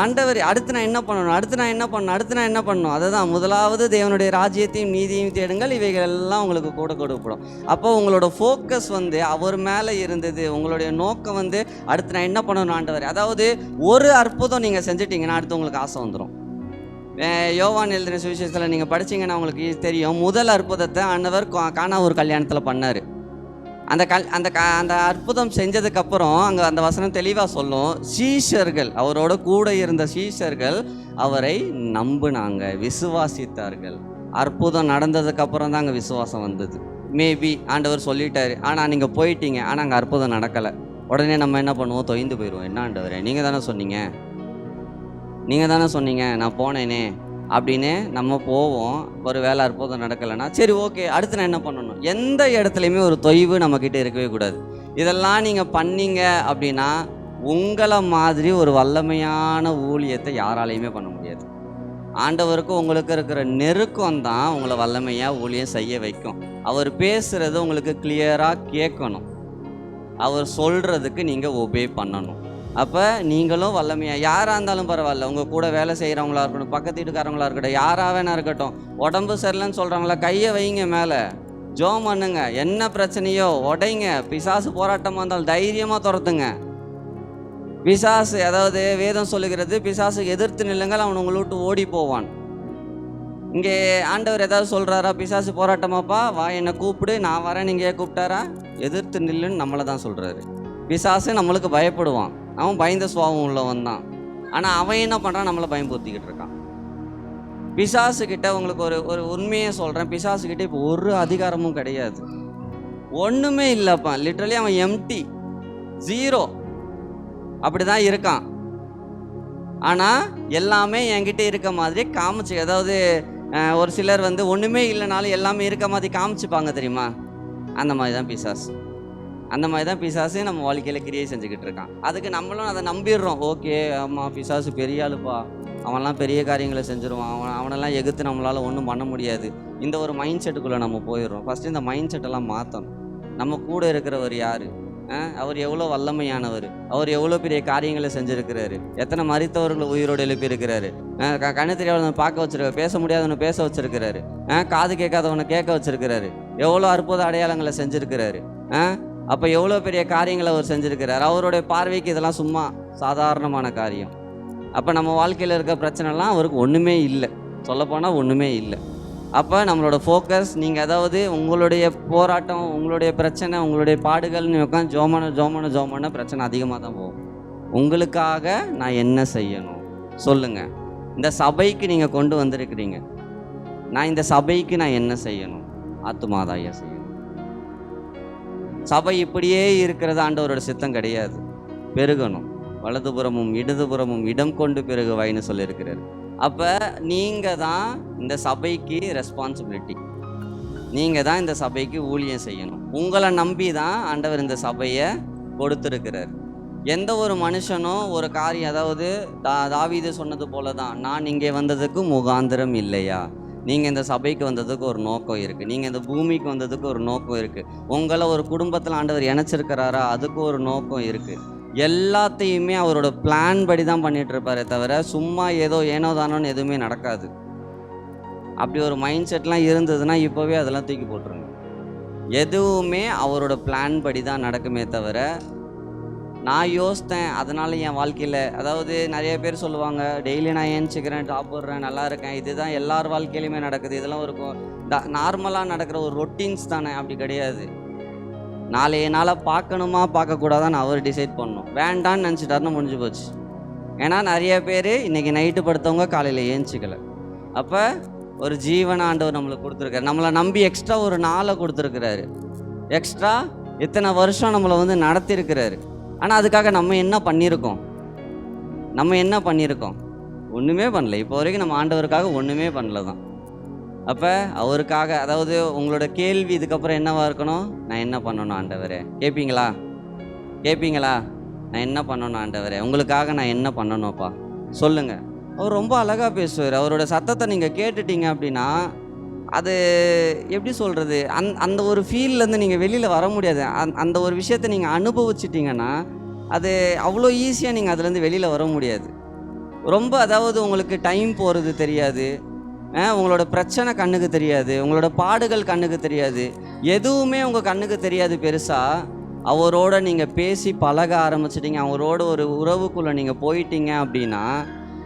ஆண்டவர் அடுத்து நான் என்ன பண்ணணும், அடுத்து நான் என்ன பண்ணணும். அதுதான் முதலாவது தேவனுடைய ராஜ்யத்தையும் நீதியையும் தேடுங்கள், இவைகள் எல்லாம் உங்களுக்கு கூட கொடுக்கப்படும். அப்போ உங்களோட ஃபோக்கஸ் வந்து அவர் மேலே இருந்தது. உங்களுடைய நோக்கம் வந்து அடுத்து நான் என்ன பண்ணணும் ஆண்டவர். அதாவது ஒரு அற்புதம் நீங்கள் செஞ்சிட்டிங்கன்னா அடுத்து உங்களுக்கு ஆசை வந்துடும். யோவான் எழுதின சுவிசேஷத்தில் நீங்கள் படிச்சிங்கன்னா உங்களுக்கு தெரியும், முதல் அற்புதத்தை ஆண்டவர் கானா ஒரு கல்யாணத்தில் பண்ணார். அந்த அற்புதம் செஞ்சதுக்கப்புறம் அங்கே அந்த வசனம் தெளிவாக சொல்லும், சீஷர்கள், அவரோட கூட இருந்த சீஷர்கள் அவரை நம்பினாங்க, விசுவாசித்தார்கள். அற்புதம் நடந்ததுக்கப்புறம் தான் அங்கே விசுவாசம் வந்தது. மேபி ஆண்டவர் சொல்லிட்டாரு, ஆனால் நீங்கள் போயிட்டீங்க, ஆனால் அங்கே அற்புதம் நடக்கலை. உடனே நம்ம என்ன பண்ணுவோம், தொய்ந்து போயிடுவோம். என்ன ஆண்டவரே, நீங்கள் தானே சொன்னீங்க நான் போனேனே அப்படின்னு நம்ம போவோம். ஒரு வேலை அற்புதம் நடக்கலைன்னா சரி ஓகே அடுத்து நான் என்ன பண்ணணும். எந்த இடத்துலையுமே ஒரு தொய்வு நம்மக்கிட்ட இருக்கவே கூடாது. இதெல்லாம் நீங்கள் பண்ணீங்க அப்படின்னா உங்களை மாதிரி ஒரு வல்லமையான ஊழியத்தை யாராலையுமே பண்ண முடியாது. ஆண்டவருக்கு உங்களுக்கு இருக்கிற நெருக்கம் தான் உங்களை வல்லமையாக ஊழியம் செய்ய வைக்கும். அவர் பேசுகிறது உங்களுக்கு கிளியராக கேட்கணும், அவர் சொல்கிறதுக்கு நீங்கள் ஒபே பண்ணணும். அப்போ நீங்களும் வல்லமையாக யாராக இருந்தாலும் பரவாயில்ல, உங்கள் கூட வேலை செய்கிறவங்களா இருக்கட்டும், பக்கத்து வீட்டுக்காரங்களா இருக்கட்டும், யாராக வேணா இருக்கட்டும், உடம்பு சரியில்லைன்னு சொல்கிறாங்களா, கையை வைங்க மேலே, ஜோம் பண்ணுங்க, என்ன பிரச்சனையோ உடைங்க, பிசாசு போராட்டமாக இருந்தாலும் தைரியமாக துரத்துங்க. பிசாசு, அதாவது வேதம் சொல்லுகிறது, பிசாசு எதிர்த்து நில்லுங்கள், அவன் உங்களை விட்டு ஓடி போவான். இங்கே ஆண்டவர் ஏதாவது சொல்கிறாரா, பிசாசு போராட்டமாப்பா வா என்னை கூப்பிடு நான் வரேன், நீங்கள் கூப்பிட்டாரா, எதிர்த்து நில்லுன்னு நம்மளை தான் சொல்கிறாரு. பிசாசு நம்மளுக்கு பயப்படுவான், அவன் பயந்த சுபாவம் உள்ளவன் தான். ஆனால் அவன் என்ன பண்ணுறான், நம்மளை பயம்படுத்திக்கிட்டு இருக்கான். பிசாசுக்கிட்ட உங்களுக்கு ஒரு உண்மையை சொல்கிறேன், பிசாசுக்கிட்ட இப்போ ஒரு அதிகாரமும் கிடையாது, ஒன்றுமே இல்லைப்பா. லிட்ரலி அவன் எம்டி, ஜீரோ, அப்படி தான் இருக்கான். ஆனால் எல்லாமே என்கிட்ட இருக்க மாதிரி காமிச்சு, அதாவது ஒரு சிலர் வந்து ஒன்றுமே இல்லைனாலும் எல்லாமே இருக்க மாதிரி காமிச்சுப்பாங்க தெரியுமா, அந்த மாதிரி தான் பிசாசு. அந்த மாதிரி தான் பிசாசு நம்ம வாழ்க்கையில் கிரியை செஞ்சுக்கிட்டு இருக்கான். அதுக்கு நம்மளும் அதை நம்பிடுறோம். ஓகே ஆமாம் பிசாசு பெரிய ஆளுப்பா, அவன்லாம் பெரிய காரியங்களை செஞ்சுருவான், அவனெல்லாம் எதிர்த்து நம்மளால் ஒன்றும் பண்ண முடியாது. இந்த ஒரு மைண்ட் செட்டுக்குள்ளே நம்ம போயிடுறோம். ஃபஸ்ட்டு இந்த மைண்ட் செட்டெல்லாம் மாற்றணும். நம்ம கூட இருக்கிறவர் யார், அவர் எவ்வளோ வல்லமையானவர், அவர் எவ்வளோ பெரிய காரியங்களை செஞ்சுருக்கிறாரு, எத்தனை மரித்தவர்களை உயிரோடு எழுப்பியிருக்கிறாரு, கண்ணு தெரியாதவனை பார்க்க வச்சிருக்காரு, பேச முடியாதவனை பேச வச்சிருக்கிறாரு, காது கேட்காதவனை கேட்க வச்சிருக்கிறாரு, எவ்வளோ அற்புத அடையாளங்களை செஞ்சுருக்கிறாரு. அப்போ எவ்வளோ பெரிய காரியங்களை அவர் செஞ்சுருக்கிறார். அவருடைய பார்வைக்கு இதெல்லாம் சும்மா சாதாரணமான காரியம். அப்போ நம்ம வாழ்க்கையில் இருக்க பிரச்சனைலாம் அவருக்கு ஒன்றுமே இல்லை, சொல்லப்போனால் ஒன்றுமே இல்லை. அப்போ நம்மளோட ஃபோக்கஸ், நீங்கள் அதாவது உங்களுடைய போராட்டம், உங்களுடைய பிரச்சனை, உங்களுடைய பாடுகள்னு உட்காந்து ஜோமான பிரச்சனை அதிகமாக தான் போகும். உங்களுக்காக நான் என்ன செய்யணும் சொல்லுங்கள். இந்த சபைக்கு நீங்கள் கொண்டு வந்திருக்கிறீங்க, நான் இந்த சபைக்கு நான் என்ன செய்யணும், ஆத்துமாதாயா செய்யணும். சபை இப்படியே இருக்கிறது ஆண்டவரோட சித்தம் கிடையாது. பெருகணும், வலதுபுறமும் இடதுபுறமும் இடம் கொண்டு பெருகுவாய்னு சொல்லியிருக்கிறார். அப்போ நீங்கள் தான் இந்த சபைக்கு ரெஸ்பான்சிபிலிட்டி, நீங்கள் தான் இந்த சபைக்கு ஊழியம் செய்யணும். உங்களை நம்பி தான் ஆண்டவர் இந்த சபையை கொடுத்துருக்கிறார். எந்த ஒரு மனுஷனும் ஒரு காரியம், அதாவது தாவீது சொன்னது போல தான், நான் இங்கே வந்ததுக்கு முகாந்திரம் இல்லையா, நீங்கள் இந்த சபைக்கு வந்ததுக்கு ஒரு நோக்கம் இருக்குது, நீங்கள் இந்த பூமிக்கு வந்ததுக்கு ஒரு நோக்கம் இருக்குது, உங்களை ஒரு குடும்பத்தில் ஆண்டவர் இணைச்சிருக்கிறாரா அதுக்கு ஒரு நோக்கம் இருக்குது. எல்லாத்தையுமே அவரோட பிளான் படி தான் பண்ணிகிட்டு இருப்பாரே தவிர சும்மா ஏதோ ஏனோ தானோன்னு எதுவுமே நடக்காது. அப்படி ஒரு மைண்ட் செட்லாம் இருந்ததுன்னா இப்போவே அதெல்லாம் தூக்கி போட்டுருங்க. எதுவுமே அவரோட பிளான் படி தான் நடக்குமே தவிர நான் யோசித்தேன் அதனால் என் வாழ்க்கையில், அதாவது நிறைய பேர் சொல்லுவாங்க டெய்லி நான் ஏஞ்சிக்கிறேன், சாப்பிட்றேன், நல்லா இருக்கேன், இதுதான் எல்லார் வாழ்க்கையிலுமே நடக்குது, இதெல்லாம் ஒரு நார்மலாக நடக்கிற ஒரு ரொட்டீன்ஸ் தானே. அப்படி கிடையாது. நாளைய நாளை பார்க்கணுமா பார்க்கக்கூடாதான்னு அவர் டிசைட் பண்ணணும். வேண்டான்னு நினச்சிட்டாருன்னு முடிஞ்சு போச்சு. ஏன்னா நிறைய பேர் இன்றைக்கி நைட்டு படுத்தவங்க காலையில் ஏஞ்சிக்கலை. அப்போ ஒரு ஜீவன ஆண்டவர் நம்மளுக்கு கொடுத்துருக்காரு, நம்மளை நம்பி எக்ஸ்ட்ரா ஒரு நாளை கொடுத்துருக்கிறாரு, எக்ஸ்ட்ரா இத்தனை வருஷம் நம்மளை வந்து நடத்தியிருக்கிறாரு. ஆனால் அதுக்காக நம்ம என்ன பண்ணியிருக்கோம்? ஒன்றுமே பண்ணல. இப்போ வரைக்கும் நம்ம ஆண்டவருக்காக ஒன்றுமே பண்ணல தான். அப்போ அவருக்காக, அதாவது உங்களோட கேள்வி இதுக்கப்புறம் என்னவாக இருக்கணும்? நான் என்ன பண்ணணும் ஆண்டவரே? கேட்பீங்களா? நான் என்ன பண்ணணும் ஆண்டவரே? உங்களுக்காக நான் என்ன பண்ணணும்ப்பா சொல்லுங்கள். அவர் ரொம்ப அழகாக பேசுவார். அவரோட சத்தத்தை நீங்கள் கேட்டுட்டீங்க அப்படின்னா அது எப்படி சொல்கிறது, அந்த ஒரு ஃபீல்லேருந்து நீங்கள் வெளியில் வர முடியாது. அந்த ஒரு விஷயத்தை நீங்கள் அனுபவிச்சிட்டிங்கன்னா அது அவ்வளோ ஈஸியாக நீங்கள் அதுலேருந்து வெளியில் வர முடியாது. ரொம்ப, அதாவது உங்களுக்கு டைம் போகிறது தெரியாது, உங்களோட பிரச்சனை கண்ணுக்கு தெரியாது, உங்களோட பாடுகள் கண்ணுக்கு தெரியாது, எதுவுமே உங்கள் கண்ணுக்கு தெரியாது பெருசாக. அவரோட நீங்கள் பேசி பழக ஆரம்பிச்சிட்டிங்க, அவரோட ஒரு உறவுக்குள்ளே நீங்கள் போயிட்டீங்க அப்படின்னா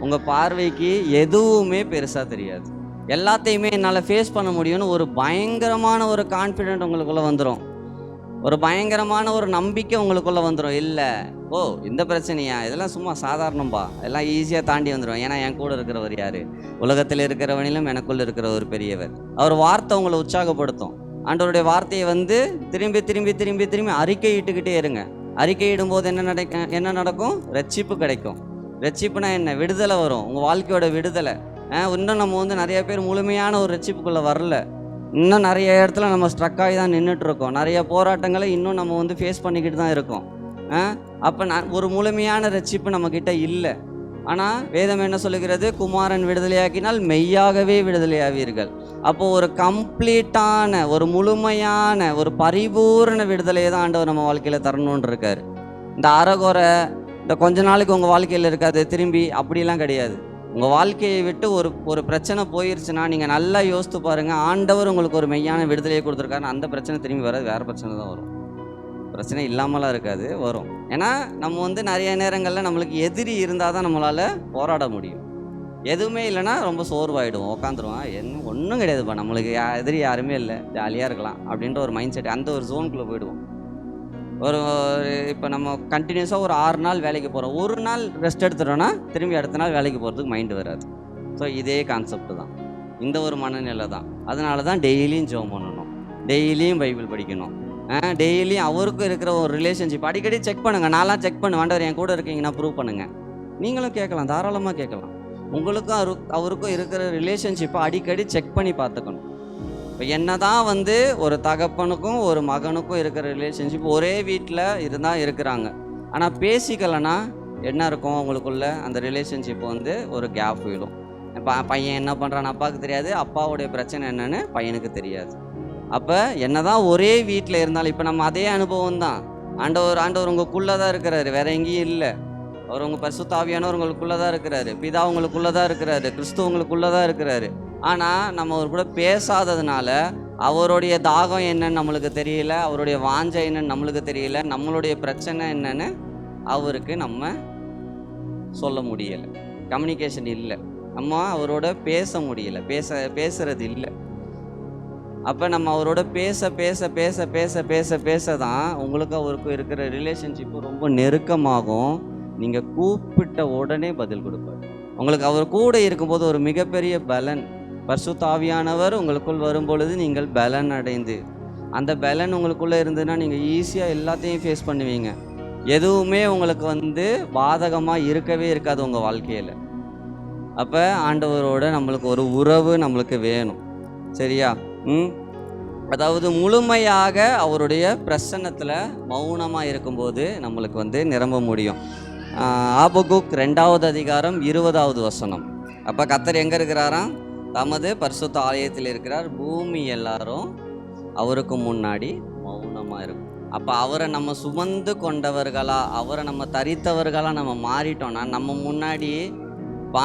உங்கள் பார்வைக்கு எதுவுமே பெருசாக தெரியாது. எல்லாத்தையுமே என்னால் ஃபேஸ் பண்ண முடியும்னு ஒரு பயங்கரமான ஒரு கான்ஃபிடென்ட் உங்களுக்குள்ளே வந்துடும், ஒரு பயங்கரமான ஒரு நம்பிக்கை உங்களுக்குள்ளே வந்துடும். இல்லை, ஓ இந்த பிரச்சனையா, இதெல்லாம் சும்மா சாதாரணம்பா, எல்லாம் ஈஸியாக தாண்டி வந்துடும். ஏன்னா என் கூட இருக்கிறவர் யார்? உலகத்தில் இருக்கிறவனிலும் எனக்குள்ளே இருக்கிற ஒரு பெரியவர். அவர் வார்த்தை உங்களை உற்சாகப்படுத்தும். ஆண்டவருடைய வார்த்தையை வந்து திரும்பி திரும்பி திரும்பி திரும்பி அறிக்கையிட்டுக்கிட்டே இருங்க. அறிக்கையிடும் போது என்ன நடக்கும்? ரட்சிப்பு கிடைக்கும். ரட்சிப்புனா என்ன? விடுதலை வரும், உங்கள் வாழ்க்கையோட விடுதலை. இன்னும் நம்ம வந்து நிறைய பேர் முழுமையான ஒரு ரட்சிப்புக்குள்ளே வரல. இன்னும் நிறைய இடத்துல நம்ம ஸ்ட்ரக் ஆகி தான் நின்றுட்டுருக்கோம். நிறைய போராட்டங்களை இன்னும் நம்ம வந்து ஃபேஸ் பண்ணிக்கிட்டு தான் இருக்கோம். அப்போ ஒரு முழுமையான ரட்சிப்பு நம்மக்கிட்ட இல்லை. ஆனால் வேதம் என்ன சொல்லுகிறது? குமாரன் விடுதலையாக்கினால் மெய்யாகவே விடுதலையாவீர்கள். அப்போது ஒரு கம்ப்ளீட்டான, ஒரு முழுமையான, ஒரு பரிபூர்ண விடுதலையை தான் ஆண்டவர் நம்ம வாழ்க்கையில் தரணுன்னு இருக்கார். இந்த அறகுறை, இந்த கொஞ்ச நாளைக்கு உங்கள் வாழ்க்கையில் இருக்காது திரும்பி, அப்படிலாம் கிடையாது. உங்கள் வாழ்க்கையை விட்டு ஒரு பிரச்சனை போயிருச்சுன்னா நீங்கள் நல்லா யோசித்து பாருங்கள், ஆண்டவர் உங்களுக்கு ஒரு மெய்யான விடுதலையை கொடுத்துருக்காரு. அந்த பிரச்சனை திரும்பி வராது, வேறு பிரச்சனை தான் வரும். பிரச்சனை இல்லாமலாம் இருக்காது, வரும். ஏன்னா நம்ம வந்து நிறைய நேரங்களில் நம்மளுக்கு எதிரி இருந்தால் தான் நம்மளால் போராட முடியும். எதுவுமே இல்லைன்னா ரொம்ப சோர்வாயிடுவோம், உட்காந்துருவோம், என்ன ஒன்றும் கிடையாதுப்பா, நம்மளுக்கு எதிரி யாருமே இல்லை, ஜாலியாக இருக்கலாம் அப்படின்ற ஒரு மைண்ட் செட், அந்த ஒரு ஜோனுக்குள்ளே போயிடுவோம். இப்போ நம்ம கண்டினியூஸாக ஒரு 6 நாள் வேலைக்கு போகிறோம், ஒரு நாள் ரெஸ்ட் எடுத்துட்டோன்னா திரும்பி அடுத்த நாள் வேலைக்கு போகிறதுக்கு மைண்டு வராது. ஸோ இதே கான்செப்ட் தான், இந்த ஒரு மனநிலை தான். அதனால தான் டெய்லியும் ஜெபம் பண்ணணும், டெய்லியும் பைபிள் படிக்கணும், டெய்லியும் அவருக்கும் இருக்கிற ஒரு ரிலேஷன்ஷிப் அடிக்கடி செக் பண்ணுங்கள். நான்லாம் செக் பண்ணுவேன், ஆண்டவர் என் கூட இருக்கீங்கன்னா ப்ரூவ் பண்ணுங்கள். நீங்களும் கேட்கலாம், தாராளமாக கேட்கலாம். உங்களுக்கும் அவருக்கும் இருக்கிற ரிலேஷன்ஷிப்பை அடிக்கடி செக் பண்ணி பார்த்துக்கணும். இப்போ என்ன தான் வந்து ஒரு தகப்பனுக்கும் ஒரு மகனுக்கும் இருக்கிற ரிலேஷன்ஷிப் ஒரே வீட்டில் இருந்தால் இருக்கிறாங்க, ஆனால் பேசிக்கலைன்னா என்ன இருக்கும் அவங்களுக்குள்ள? அந்த ரிலேஷன்ஷிப் வந்து ஒரு கேப் விடும். பையன் என்ன பண்ணுறான்னு அப்பாவுக்கு தெரியாது, அப்பாவுடைய பிரச்சனை என்னன்னு பையனுக்கு தெரியாது. அப்போ என்ன தான் ஒரே வீட்டில் இருந்தாலும், இப்போ நம்ம அதே அனுபவம் தான். ஆண்டவர் உங்களுக்குள்ளே தான் இருக்கிறாரு, வேற எங்கேயும் இல்லை. அவர் உங்கள் பரிசுத்த ஆவியானவர் உங்களுக்குள்ளே தான் இருக்கிறாரு, பிதா உங்களுக்குள்ளே தான் இருக்கிறாரு, கிறிஸ்து உங்களுக்குள்ளே தான் இருக்கிறாரு. ஆனால் நம்ம அவர் கூட பேசாததுனால அவருடைய தாகம் என்னன்னு நம்மளுக்கு தெரியல, அவருடைய வாஞ்சை என்னன்னு நம்மளுக்கு தெரியல, நம்மளுடைய பிரச்சனை என்னன்னு அவருக்கு நம்ம சொல்ல முடியலை. கம்யூனிகேஷன் இல்லை, நம்ம அவரோட பேச முடியலை, பேசுறது இல்லை. அப்போ நம்ம அவரோட பேச பேச பேச பேச பேச பேச தான் உங்களுக்கு அவருக்கும் இருக்கிற ரிலேஷன்ஷிப்பு ரொம்ப நெருக்கமாகும். நீங்கள் கூப்பிட்ட உடனே பதில் கொடுப்பார். உங்களுக்கு அவர் கூட இருக்கும்போது ஒரு மிகப்பெரிய பலன், பரிசுத்த ஆவியானவர் உங்களுக்குள் வரும்பொழுது நீங்கள் பலன் அடைந்து, அந்த பலன் உங்களுக்குள்ளே இருந்ததுன்னா நீங்கள் ஈஸியாக எல்லாத்தையும் ஃபேஸ் பண்ணுவீங்க. எதுவுமே உங்களுக்கு வந்து பாதகமாக இருக்கவே இருக்காது உங்கள் வாழ்க்கையில். அப்போ ஆண்டவரோட நம்மளுக்கு ஒரு உறவு நம்மளுக்கு வேணும், சரியா? அதாவது முழுமையாக அவருடைய பிரசன்னத்தில் மௌனமாக இருக்கும்போது நம்மளுக்கு வந்து நிரம்ப முடியும். ஆபகுக் 2வது அதிகாரம் 20வது வசனம். அப்போ கர்த்தர் எங்கே இருக்கிறாராம்? தமது பரிசுத்த ஆலயத்தில் இருக்கிறார், பூமி எல்லாரும் அவருக்கு முன்னாடி மௌனமாக இருக்கும். அப்போ அவரை நம்ம சுமந்து கொண்டவர்களா, அவரை நம்ம தரித்தவர்களாக நம்ம மாறிட்டோம்னா, நம்ம முன்னாடி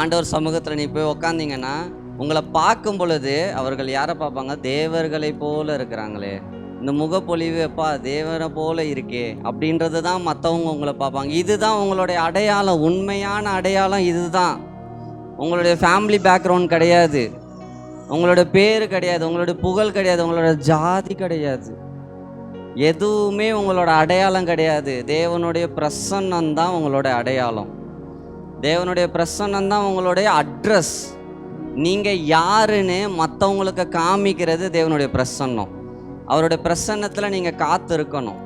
ஆண்டவர் சமூகத்தில் நீ போய் உக்காந்தீங்கன்னா உங்களை பார்க்கும் பொழுது அவர்கள் யாரை பார்ப்பாங்க? தேவர்களை போல இருக்கிறாங்களே, இந்த முகப்பொழிவு எப்பா தேவரை போல இருக்கே அப்படின்றது தான் மற்றவங்க உங்களை பார்ப்பாங்க. இதுதான் உங்களுடைய அடையாளம், உண்மையான அடையாளம் இதுதான். உங்களுடைய ஃபேமிலி பேக்ரவுண்ட் கிடையாது, உங்களோட பேர் கிடையாது, உங்களுடைய புகழ் கிடையாது, உங்களோட ஜாதி கிடையாது, எதுவுமே உங்களோட அடையாளம் கிடையாது. தேவனுடைய பிரசன்னம் தான் உங்களோட அடையாளம், தேவனுடைய பிரசன்னம் தான் உங்களுடைய அட்ரஸ். நீங்கள் யாருன்னு மற்றவங்களுக்கு காமிக்கிறது தேவனுடைய பிரசன்னம். அவருடைய பிரசன்னத்தில் நீங்கள் காத்து இருக்கணும்.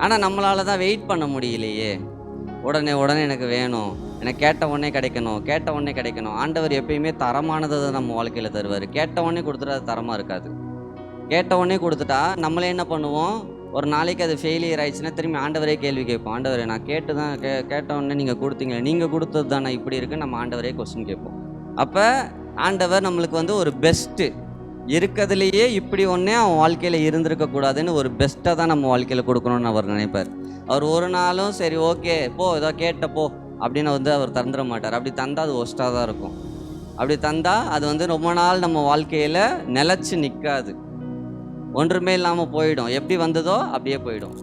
ஆனால் நம்மளால தான் வெயிட் பண்ண முடியலையே. உடனே எனக்கு வேணும், எனக்கு கேட்ட உடனே கிடைக்கணும். ஆண்டவர் எப்பயுமே தரமானதை தான் நம்ம வாழ்க்கையில் தருவார். கேட்ட உடனே கொடுத்துட்டா அது தரமாக இருக்காது. கேட்ட உடனே கொடுத்துட்டா நம்மளே என்ன பண்ணுவோம்? ஒரு நாளைக்கு அது ஃபெயிலியர் ஆயிடுச்சுன்னா திரும்பி ஆண்டவரே கேள்வி கேட்போம். ஆண்டவரே நான் கேட்ட உடனே நீங்கள் கொடுத்தீங்க, நீங்கள் கொடுத்தது தானே இப்படி இருக்குன்னு நம்ம ஆண்டவரே கொஸ்டின் கேட்போம். அப்போ ஆண்டவர் நம்மளுக்கு ஒரு பெஸ்ட்டு இருக்கிறதுலையே இப்படி ஒன்றே அவன் வாழ்க்கையில் இருந்திருக்கக்கூடாதுன்னு ஒரு பெஸ்ட்டை தான் நம்ம வாழ்க்கையில் கொடுக்கணும்னு அவர் நினைப்பார். அவர் ஒரு நாளும் சரி ஓகே போ ஏதோ கேட்டப்போ அப்படின்னு அவர் தந்துட மாட்டார். அப்படி தந்தால் அது ஒஸ்ட்டாக தான் இருக்கும். அப்படி தந்தால் அது ரொம்ப நாள் நம்ம வாழ்க்கையில் நிலச்சி நிற்காது, ஒன்றுமே இல்லாமல் போயிடும். எப்படி வந்ததோ அப்படியே போயிடும்.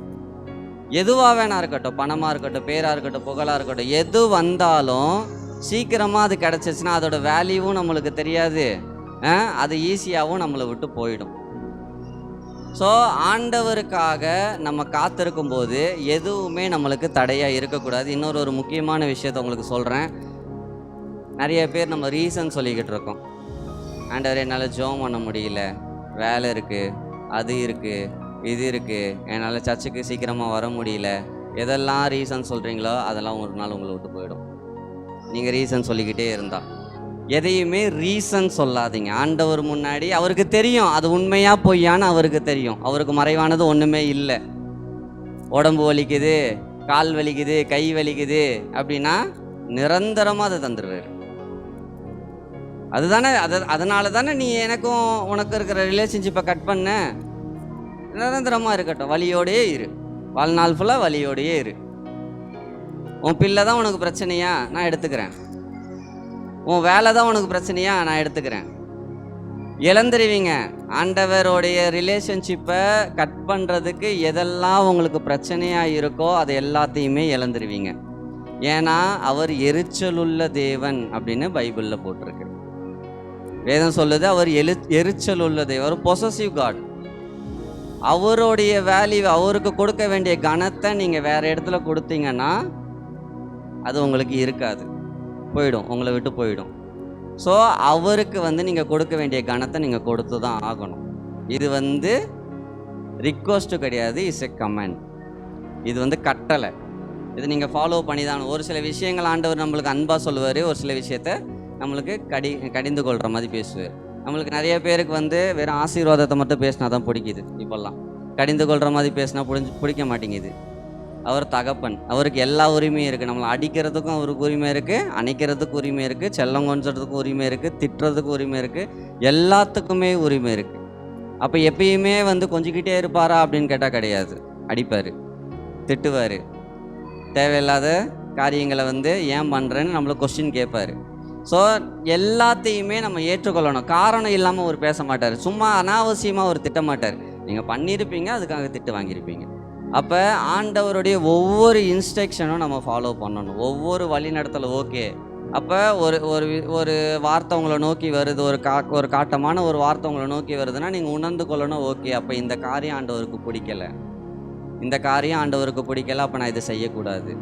எதுவாக வேணா இருக்கட்டும், பணமாக இருக்கட்டும், பேராக இருக்கட்டும், புகழாக இருக்கட்டும், எது வந்தாலும் சீக்கிரமாக அது கிடச்சிச்சுன்னா அதோட வேல்யூவும் நம்மளுக்கு தெரியாது, அது ஈஸியாகவும் நம்மளை விட்டு போயிடும். ஸோ ஆண்டவருக்காக நம்ம காத்திருக்கும் போது எதுவுமே நம்மளுக்கு தடையாக இருக்கக்கூடாது. இன்னொரு முக்கியமான விஷயத்த உங்களுக்கு சொல்கிறேன். நிறைய பேர் நம்ம ரீசன் சொல்லிக்கிட்டு இருக்கோம். ஆண்டவர் என்னால் ஜெபம் பண்ண முடியல, வேலை இருக்குது, அது இருக்குது, இது இருக்குது, என்னால் சர்ச்சுக்கு சீக்கிரமாக வர முடியல. எதெல்லாம் ரீசன் சொல்கிறீங்களோ அதெல்லாம் ஒரு நாள் உங்களை விட்டு போயிடும். நீங்கள் ரீசன் சொல்லிக்கிட்டே இருந்தால் எதையுமே ரீசன் சொல்லாதீங்க. ஆண்டவர் முன்னாடி அவருக்கு தெரியும் அது உண்மையாக பொய்யான்னு அவருக்கு தெரியும். அவருக்கு மறைவானது ஒன்றுமே இல்லை. உடம்பு வலிக்குது, கால் வலிக்குது, கை வலிக்குது அப்படின்னா நிரந்தரமாக அதை தந்துடுவார். அதுதானே அதனால தானே நீ எனக்கும் உனக்கு இருக்கிற ரிலேஷன்ஷிப்பை கட் பண்ண. நிரந்தரமாக இருக்கட்டும், வலியோடையே இரு, வாழ்நாள் ஃபுல்லாக வலியோடையே இரு. உன் பிள்ளை தான் உனக்கு பிரச்சனையா, நான் எடுத்துக்கிறேன். உன் வேலை தான் உனக்கு பிரச்சனையா, நான் எடுத்துக்கிறேன். இழந்துருவீங்க. ஆண்டவருடைய ரிலேஷன்ஷிப்பை கட் பண்ணுறதுக்கு எதெல்லாம் உங்களுக்கு பிரச்சனையாக இருக்கோ அது எல்லாத்தையுமே இழந்துருவீங்க. ஏன்னா அவர் எரிச்சலுள்ள தேவன் அப்படின்னு பைபிளில் போட்டிருக்கு. வேதம் சொல்லுது அவர் எரிச்சலுள்ள தேவன், ஒரு பொசசிவ் காட். அவருடைய வேல்யூ, அவருக்கு கொடுக்க வேண்டிய கனத்தை நீங்கள் வேறு இடத்துல கொடுத்தீங்கன்னா அது உங்களுக்கு இருக்காது, போயிடும், உங்களை விட்டு போயிடும். ஸோ அவருக்கு நீங்கள் கொடுக்க வேண்டிய கனத்தை நீங்கள் கொடுத்து தான் ஆகணும். இது ரிக்வஸ்ட்டு கிடையாது, இட்ஸ் எ கமெண்ட். இது கட்டளை. இது நீங்கள் ஃபாலோ பண்ணி தான். ஒரு சில விஷயங்கள் ஆண்டவர் நம்மளுக்கு அன்பாக சொல்லுவார், ஒரு சில விஷயத்த நம்மளுக்கு கடிந்து கொள்கிற மாதிரி பேசுவார். நம்மளுக்கு நிறைய பேருக்கு வெறும் ஆசீர்வாதத்தை மட்டும் பேசினா தான் பிடிக்குது. இப்போல்லாம் கடிந்து கொள்கிற மாதிரி பேசினா பிடிக்க மாட்டேங்குது. அவர் தகப்பன், அவருக்கு எல்லா உரிமையும் இருக்குது. நம்மளை அடிக்கிறதுக்கும் அவருக்கு உரிமை இருக்குது, அணைக்கிறதுக்கு உரிமை இருக்குது, செல்லம் கொஞ்சறதுக்கும் உரிமை இருக்குது, திட்டுறதுக்கு உரிமை இருக்குது, எல்லாத்துக்குமே உரிமை இருக்குது. அப்போ எப்பயுமே கொஞ்சிக்கிட்டே இருப்பாரா அப்படின்னு கேட்டால் கிடையாது. அடிப்பார், திட்டுவார், தேவையில்லாத காரியங்களை ஏன் பண்ணுறேன்னு நம்மளை கொஸ்டின் கேட்பார். ஸோ எல்லாத்தையுமே நம்ம ஏற்றுக்கொள்ளணும். காரணம் இல்லாமல் அவர் பேச மாட்டார், சும்மா அனாவசியமாக அவர் திட்ட மாட்டார். நீங்கள் பண்ணியிருப்பீங்க, அதுக்காக திட்டு வாங்கியிருப்பீங்க. அப்போ ஆண்டவருடைய ஒவ்வொரு இன்ஸ்ட்ரக்ஷனும் நம்ம ஃபாலோ பண்ணணும், ஒவ்வொரு வழி நடத்தல. ஓகே, அப்போ ஒரு வார்த்தை உங்களை நோக்கி வருது, ஒரு காட்டமான ஒரு வார்த்தை உங்களை நோக்கி வருதுன்னா நீங்கள் உணர்ந்து கொள்ளணும். ஓகே, அப்போ இந்த காரியம் ஆண்டவருக்கு பிடிக்கலை, அப்போ நான் இதை செய்யக்கூடாது.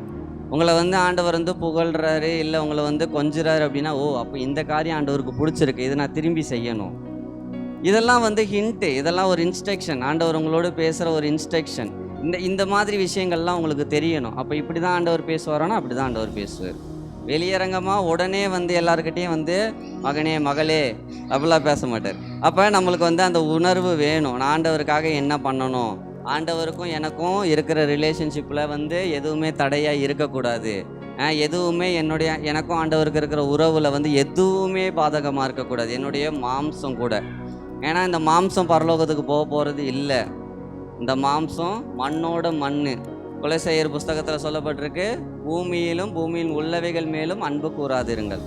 உங்களை ஆண்டவர் புகழ்கிறாரு, இல்லை உங்களை கொஞ்சுறாரு அப்படின்னா, ஓ அப்போ இந்த காரியம் ஆண்டவருக்கு பிடிச்சிருக்கு, இதை நான் திரும்பி செய்யணும். இதெல்லாம் ஹிண்ட்டு, இதெல்லாம் ஒரு இன்ஸ்ட்ரக்ஷன். ஆண்டவர் உங்களோடு பேசுகிற ஒரு இன்ஸ்ட்ரக்ஷன். இந்த மாதிரி விஷயங்கள்லாம் உங்களுக்கு தெரியணும். அப்போ இப்படி தான் ஆண்டவர் பேசுவாரானா அப்படி தான் ஆண்டவர் பேசுவார். வெளியரங்கமாக உடனே எல்லாருக்கிட்டையும் மகனே மகளே அப்படிலாம் பேச மாட்டார். அப்போ நம்மளுக்கு அந்த உணர்வு வேணும். நான் ஆண்டவருக்காக என்ன பண்ணணும், ஆண்டவருக்கும் எனக்கும் இருக்கிற ரிலேஷன்ஷிப்பில் எதுவுமே தடையாக இருக்கக்கூடாது. எதுவுமே எனக்கும் ஆண்டவருக்கு இருக்கிற உறவில் வந்து எதுவுமே பாதகமாக இருக்கக்கூடாது. என்னுடைய மாம்சம் கூட, ஏன்னா இந்த மாம்சம் பரலோகத்துக்கு போக போகிறது இல்லை. இந்த மாம்சம் மண்ணோட மண். கொலைசெயர் புஸ்தகத்தில் சொல்லப்பட்டிருக்கு, பூமியிலும் பூமியின் உள்ளவைகள் மேலும் அன்பு கூறாதிருங்கள்,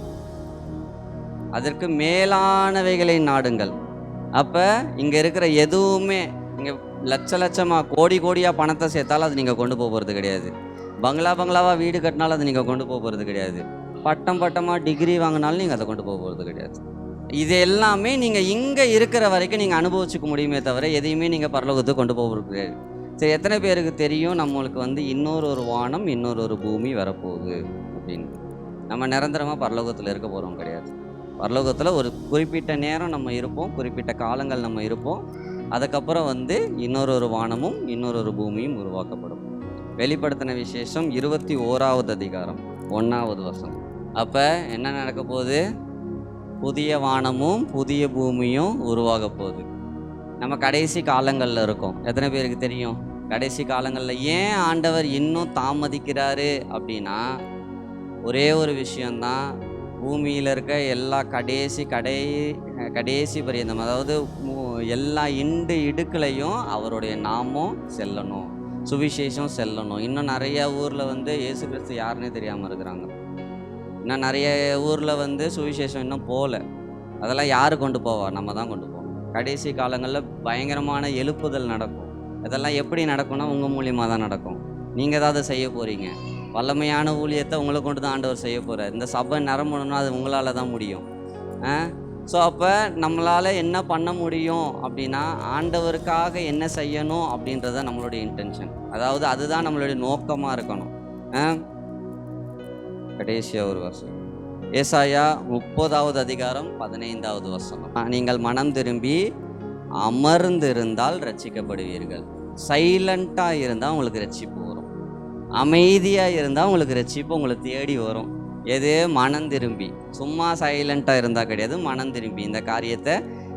அதற்கு மேலானவைகளை நாடுங்கள். அப்போ இங்கே இருக்கிற எதுவுமே, இங்கே லட்சமாக கோடி கோடியாக பணத்தை சேர்த்தாலும் அது நீங்கள் கொண்டு போகிறது கிடையாது. பங்களாவாக வீடு கட்டினாலும் அது நீங்கள் கொண்டு போகிறது கிடையாது. பட்டமாக டிகிரி வாங்கினாலும் நீங்கள் அதை கொண்டு போகிறது கிடையாது. இது எல்லாமே நீங்கள் இங்கே இருக்கிற வரைக்கும் நீங்கள் அனுபவிச்சுக்க முடியுமே தவிர எதையுமே நீங்கள் பரலோகத்துக்கு கொண்டு போகிறது கிடையாது. சரி, எத்தனை பேருக்கு தெரியும் நம்மளுக்கு வந்து இன்னொரு வானம் இன்னொரு பூமி வரப்போகுது அப்படின்னு? நம்ம நிரந்தரமாக பரலோகத்தில் இருக்க போகிறோம் கிடையாது. பரலோகத்தில் ஒரு குறிப்பிட்ட நேரம் நம்ம இருப்போம், குறிப்பிட்ட காலங்கள் நம்ம இருப்போம். அதுக்கப்புறம் வந்து இன்னொரு வானமும் இன்னொரு பூமியும் உருவாக்கப்படும். வெளிப்படுத்தின விசேஷம் 21வது அதிகாரம் 1வது வசனம். அப்போ என்ன நடக்க போகுது? புதிய வானமும் புதிய பூமியும் உருவாக போகுது. நம்ம கடைசி காலங்களில் இருக்கோம். எத்தனை பேருக்கு தெரியும்? கடைசி காலங்களில் ஏன் ஆண்டவர் இன்னும் தாமதிக்கிறாரு அப்படின்னா, ஒரே ஒரு விஷயந்தான். பூமியில் இருக்க எல்லா கடைசி பரியந்தம், அதாவது எல்லா இடுக்களையும் அவருடைய நாமம் செல்லணும், சுவிசேஷம் செல்லணும். இன்னும் நிறைய ஊரில் வந்து இயேசு கிறிஸ்து யாருன்னே தெரியாமல் இருக்கிறாங்க. இன்னும் நிறைய ஊரில் வந்து சுவிசேஷம் இன்னும் போகல. அதெல்லாம் யார் கொண்டு போவா? நம்ம தான் கொண்டு போவோம். கடைசி காலங்களில் பயங்கரமான எழுப்புதல் நடக்கும். இதெல்லாம் எப்படி நடக்கும்னா உங்கள் மூலியமாக தான் நடக்கும். நீங்கள் ஏதாவது செய்ய போகிறீங்க. வல்லமையான ஊழியத்தை உங்களை கொண்டு தான் ஆண்டவர் செய்ய போகிறார். இந்த சபை நிரம்பணும்னா அது உங்களால் தான் முடியும். ஸோ அப்போ நம்மளால் என்ன பண்ண முடியும் அப்படின்னா, ஆண்டவருக்காக என்ன செய்யணும் அப்படின்றத நம்மளுடைய இன்டென்ஷன், அதாவது அதுதான் நம்மளுடைய நோக்கமாக இருக்கணும். கடைசியாக ஒரு வசனம், ஏசாயா 30வது அதிகாரம் 15வது வசனம். நீங்கள் மனம் திரும்பி அமர்ந்திருந்தால் ரட்சிக்கப்படுவீர்கள். சைலண்ட்டாக இருந்தால் உங்களுக்கு ரட்சிப்பு வரும். அமைதியாக இருந்தால் உங்களுக்கு ரட்சிப்பு உங்களை தேடி வரும். எது? மனம் திரும்பி. சும்மா சைலண்ட்டாக இருந்தால் கிடையாது. மனம் திரும்பி இந்த காரியத்தை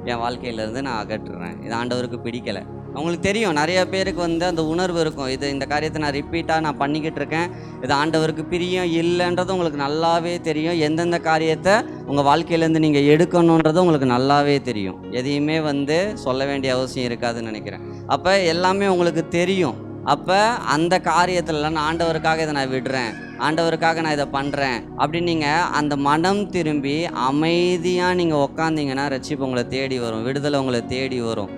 என் வாழ்க்கையிலேருந்து நான் அகற்றுறேன், இது ஆண்டவருக்கு பிடிக்கலை. உங்களுக்கு தெரியும், நிறைய பேருக்கு வந்து அந்த உணர்வு இருக்கும், இந்த காரியத்தை நான் ரிப்பீட்டாக நான் பண்ணிக்கிட்டு இருக்கேன், இது ஆண்டவருக்கு பிரியம் இல்லைன்றது உங்களுக்கு நல்லாவே தெரியும். எந்தெந்த காரியத்தை உங்கள் வாழ்க்கையிலேருந்து நீங்கள் எடுக்கணுன்றது உங்களுக்கு நல்லாவே தெரியும். எதையுமே வந்து சொல்ல வேண்டிய அவசியம் இருக்காதுன்னு நினைக்கிறேன். அப்போ எல்லாமே உங்களுக்கு தெரியும். அப்போ அந்த காரியத்திலலாம் நான் ஆண்டவருக்காக இதை நான் விடுறேன், ஆண்டவருக்காக நான் இதை பண்ணுறேன் அப்படின்னு நீங்கள் அந்த மனம் திரும்பி அமைதியாக நீங்கள் உக்காந்தீங்கன்னா ரட்சிப்பு உங்களை தேடி வரும், விடுதலை உங்களை தேடி வரும்.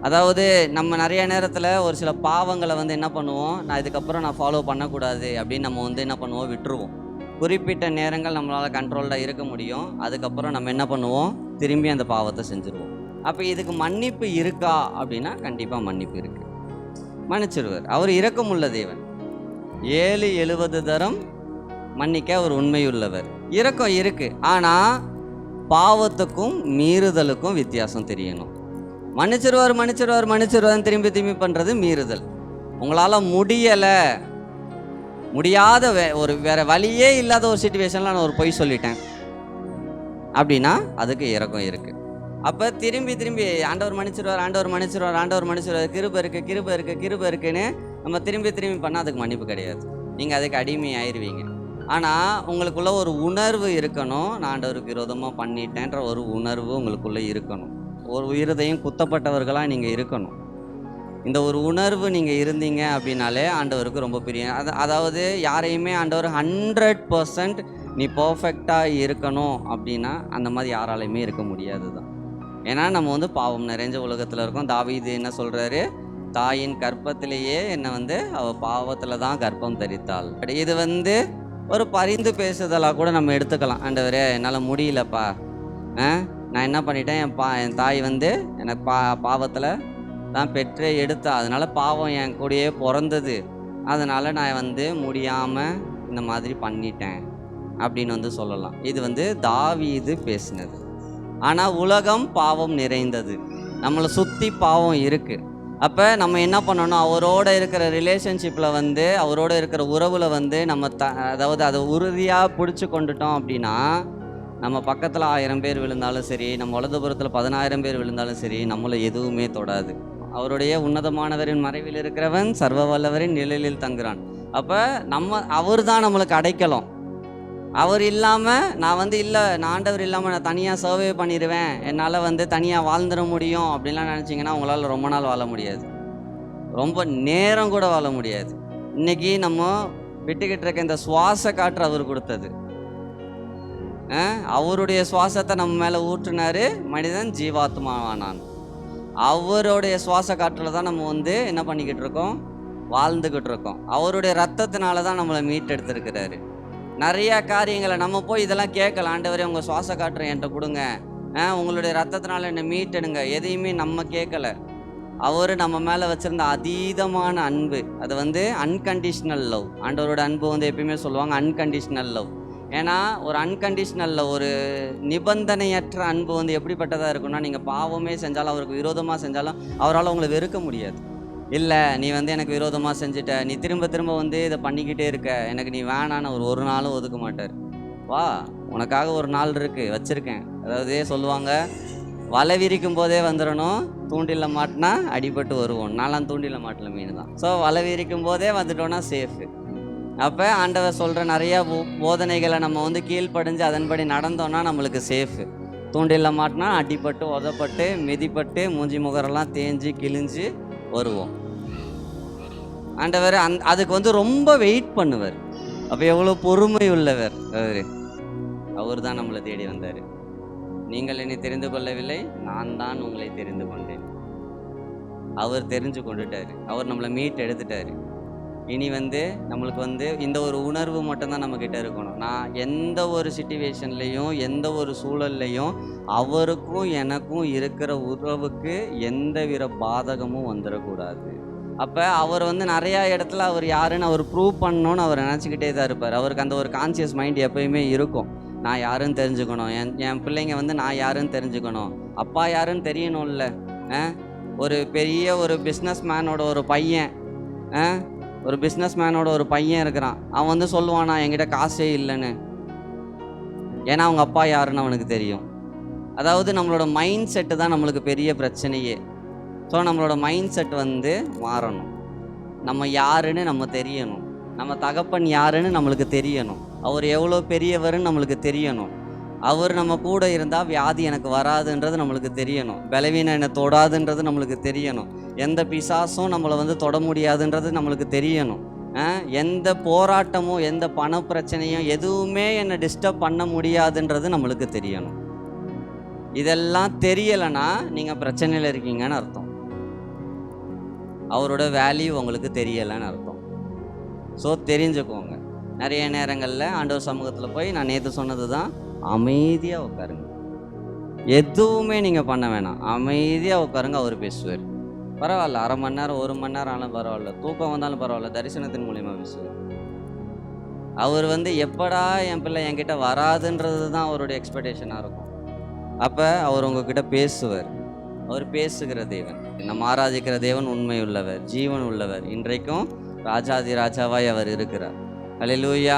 அதாவது நம்ம நிறைய நேரத்தில் ஒரு சில பாவங்களை வந்து என்ன பண்ணுவோம், நான் இதுக்கப்புறம் நான் ஃபாலோ பண்ணக்கூடாது அப்படின்னு நம்ம வந்து என்ன பண்ணுவோம், விட்டுருவோம். குறிப்பிட்ட நேரங்கள் நம்மளால் கண்ட்ரோல்டாக இருக்க முடியும். அதுக்கப்புறம் நம்ம என்ன பண்ணுவோம், திரும்பி அந்த பாவத்தை செஞ்சுருவோம். அப்போ இதுக்கு மன்னிப்பு இருக்கா அப்படின்னா கண்டிப்பாக மன்னிப்பு இருக்குது. மன்னிச்சிருவார். அவர் இரக்கமுள்ள தேவன். 7-70 தரம் மன்னிக்க அவர் உண்மையுள்ளவர். இரக்கம் இருக்குது, ஆனால் பாவத்துக்கும் மீறுதலுக்கும் வித்தியாசம் தெரியணும். மன்னிச்சிருவார் திரும்பி பண்ணுறது மீறுதல். உங்களால் முடியாத வேற வழியே இல்லாத ஒரு சிச்சுவேஷனில் நான் ஒரு பொய் சொல்லிட்டேன் அப்படின்னா அதுக்கு இரக்கம் இருக்குது. அப்போ திரும்பி ஆண்டவர் மன்னிச்சிருவார், கிருபை இருக்குன்னு நம்ம திரும்பி பண்ணால் அதுக்கு மன்னிப்பு கிடையாது. நீங்கள் அதுக்கு அடிமை ஆயிடுவீங்க. ஆனால் உங்களுக்குள்ள ஒரு உணர்வு இருக்கணும், நான் ஆண்டவருக்கு விரோதமாக பண்ணிட்டேன்ற ஒரு உணர்வு உங்களுக்குள்ளே இருக்கணும். ஒரு இருதயம் குத்தப்பட்டவர்களாக நீங்கள் இருக்கணும். இந்த ஒரு உணர்வு நீங்கள் இருந்தீங்க அப்படின்னாலே ஆண்டவருக்கு ரொம்ப பெரிய, அதாவது யாரையுமே ஆண்டவர் 100% நீ பர்ஃபெக்டாக இருக்கணும் அப்படின்னா அந்த மாதிரி யாராலையுமே இருக்க முடியாது தான். ஏன்னா நம்ம வந்து பாவம் நிறைஞ்ச உலகத்தில் இருக்கோம். தாவீது என்ன சொல்கிறாரு, தாயின் கர்ப்பத்திலேயே என்னை வந்து அவள் பாவத்தில் தான் கர்ப்பம் தரித்தாள். இது வந்து ஒரு பரிந்து பேசுதலாக கூட நம்ம எடுத்துக்கலாம். ஆண்டவரே என்னால் முடியலப்பா, நான் என்ன பண்ணிட்டேன், என் தாய் வந்து எனக்கு பாவத்தில் தான் பெற்றே எடுத்தா, அதனால் பாவம் என் கூடயே பிறந்தது, அதனால் நான் வந்து முடியாமல் இந்த மாதிரி பண்ணிட்டேன் அப்படின்னு வந்து சொல்லலாம். இது வந்து தாவீது பேசினது. ஆனால் உலகம் பாவம் நிறைந்தது, நம்மளை சுற்றி பாவம் இருக்குது. அப்போ நம்ம என்ன பண்ணணும், அவரோட இருக்கிற ரிலேஷன்ஷிப்பில் வந்து அவரோட இருக்கிற உறவில் வந்து நம்ம அதாவது அதை உறுதியாக பிடிச்சி கொண்டுட்டோம் அப்படின்னா, நம்ம பக்கத்தில் 1000 பேர் விழுந்தாலும் சரி, நம்ம வலதுபுறத்தில் 10,000 பேர் விழுந்தாலும் சரி, நம்மளை எதுவுமே தொடாது. அவருடைய உன்னதமானவரின் மறைவில் இருக்கிறவன் சர்வ வல்லவரின் நிழலில் தங்குறான். அப்போ அவர் தான் நம்மளுக்கு அடைக்கலம். அவர் இல்லாமல் நான் இல்லை, நான் ஆண்டவர் இல்லாமல் நான் தனியாக சர்வே பண்ணிடுவேன், என்னால் தனியாக வாழ்ந்துட முடியும் அப்படின்லாம் நினச்சிங்கன்னா உங்களால் ரொம்ப நாள் வாழ முடியாது, ரொம்ப நேரம் கூட வாழ முடியாது. இன்னைக்கு நம்ம விட்டுக்கிட்டு இருக்க இந்த சுவாச காற்று அவர் கொடுத்தது. அவருடைய சுவாசத்தை நம்ம மேலே ஊற்றினாரு, மனிதன் ஜீவாத்மாவானான். அவருடைய சுவாச காற்றில் தான் நம்ம என்ன பண்ணிக்கிட்டு இருக்கோம், வாழ்ந்துக்கிட்டு இருக்கோம். அவருடைய ரத்தத்தினால தான் நம்மளை மீட்டெடுத்திருக்கிறாரு. நிறையா காரியங்களை நம்ம போய் இதெல்லாம் கேட்கலாம், ஆண்டவரே உங்கள் சுவாச காற்றை என்கிட்ட கொடுங்க, உங்களுடைய ரத்தத்தினால என்னை மீட்டெடுங்க, எதையுமே நம்ம கேட்கல. அவர் நம்ம மேலே வச்சுருந்த அதீதமான அன்பு, அது அன்கண்டிஷ்னல் லவ். ஆண்டவரோட அன்பு எப்பயுமே சொல்லுவாங்க அன்கண்டிஷ்னல் லவ். ஏன்னா ஒரு அன்கண்டிஷ்னல் லவ், ஒரு நிபந்தனையற்ற அன்பு எப்படிப்பட்டதாக இருக்குன்னா, நீங்கள் பாவமே செஞ்சாலும், அவருக்கு விரோதமாக செஞ்சாலும் அவரால் உங்களை வெறுக்க முடியாது. இல்லை நீ எனக்கு விரோதமாக செஞ்சுட்ட, நீ திரும்ப திரும்ப இதை பண்ணிக்கிட்டே இருக்க, எனக்கு நீ வேணான்னு அவர் ஒரு நாளும் ஒதுக்க மாட்டார். வா, உனக்காக ஒரு நாள் இருக்குது, வச்சுருக்கேன். அதாவது சொல்லுவாங்க, வலை விரிக்கும் போதே வந்துடணும், தூண்டில் மாட்டினா அடிபட்டு வருவோம். நான்லாம் தூண்டில் மாட்டல மீன் தான். ஸோ வலை விரிக்கும் போதே வந்துட்டோன்னா சேஃபு. அப்போ ஆண்டவர் சொல்கிற நிறையா போதனைகளை நம்ம கீழ்ப்படிஞ்சு அதன்படி நடந்தோன்னா நம்மளுக்கு சேஃபு. தூண்டில் மாட்டினா அடிபட்டு உதப்பட்டு மிதிப்பட்டு மூஞ்சி முகரெல்லாம் தேஞ்சு கிழிஞ்சு வருவோம். ஆண்டவர் அதுக்கு ரொம்ப வெயிட் பண்ணுவார். அப்போ எவ்வளோ பொறுமை உள்ளவர் அவர் தான் நம்மளை தேடி வந்தார். நீங்கள் என்னை தெரிந்து கொள்ளவில்லை, நான் தான் உங்களை தெரிந்து கொண்டேன். அவர் தெரிஞ்சு கொண்டுட்டார், அவர் நம்மளை மீட் எடுத்துட்டார். இனி நம்மளுக்கு இந்த ஒரு உணர்வு மட்டும்தான் நம்மக்கிட்ட இருக்கணும். நான் எந்த ஒரு சிச்சுவேஷன்லேயும் எந்த ஒரு சூழல்லையும் அவருக்கும் எனக்கும் இருக்கிற உறவுக்கு எந்தவித பாதகமும் வந்துடக்கூடாது. அப்போ அவர் நிறையா இடத்துல அவர் யாருன்னு அவர் ப்ரூவ் பண்ணணும்னு அவர் நினச்சிக்கிட்டே தான் இருப்பார். அவருக்கு அந்த ஒரு கான்சியஸ் மைண்ட் எப்பயுமே இருக்கும். நான் யாருன்னு தெரிஞ்சுக்கணும், என் பிள்ளைங்க நான் யாருன்னு தெரிஞ்சுக்கணும், அப்பா யாருன்னு தெரியணும்ல. ஒரு பெரிய ஒரு பிஸ்னஸ் மேனோட ஒரு பையன், ஒரு பிஸ்னஸ் மேனோட ஒரு பையன் இருக்கிறான். அவன் சொல்லுவானா என்கிட்ட காசே இல்லைன்னு, ஏன்னா அவங்க அப்பா யாருன்னு அவனுக்கு தெரியும். அதாவது நம்மளோட மைண்ட் செட்டு தான் நம்மளுக்கு பெரிய பிரச்சனையே. ஸோ நம்மளோட மைண்ட் செட் மாறணும். நம்ம யாருன்னு நம்ம தெரியணும், நம்ம தகப்பன் யாருன்னு நம்மளுக்கு தெரியணும், அவர் எவ்வளோ பெரியவர்னு நம்மளுக்கு தெரியணும், அவர் நம்ம கூட இருந்தால் வியாதி எனக்கு வராதுன்றது நம்மளுக்கு தெரியணும், பலவீனம் என்னை தொடாதுன்றது நம்மளுக்கு தெரியணும், எந்த பிசாசும் நம்மளை தொட முடியாதுன்றது நம்மளுக்கு தெரியணும், எந்த போராட்டமும் எந்த பண பிரச்சனையும் எதுவுமே என்னை டிஸ்டர்ப் பண்ண முடியாதுன்றது நம்மளுக்கு தெரியணும். இதெல்லாம் தெரியலைன்னா நீங்கள் பிரச்சனையில் இருக்கீங்கன்னு அர்த்தம், அவரோட வேல்யூ உங்களுக்கு தெரியலைன்னு அர்த்தம். ஸோ தெரிஞ்சுக்கோங்க. நிறைய நேரங்களில் ஆண்டவர் சமூகத்தில் போய் நான் நேற்று சொன்னது தான், அமைதியாக உட்காருங்க, எதுவுமே நீங்கள் பண்ண வேணாம், அமைதியாக உட்காருங்க, அவர் பேசுவார். பரவாயில்ல, அரை மணி நேரம் 1 மணி நேரம் ஆனாலும் பரவாயில்ல, தூக்கம் வந்தாலும் பரவாயில்ல, தரிசனத்தின் மூலியமாக பேசுவார். அவர் எப்படா என் பிள்ளை என்கிட்ட வராதுன்றது தான் அவருடைய எக்ஸ்பெக்டேஷனாக இருக்கும். அப்போ அவர் உங்ககிட்ட பேசுவார். அவர் பேசுகிற தேவன், நம்ம ஆராதிக்கிற தேவன் உண்மை உள்ளவர், ஜீவன் உள்ளவர், இன்றைக்கும் ராஜாதி ராஜாவாய் அவர் இருக்கிறார். அல்லேலூயா.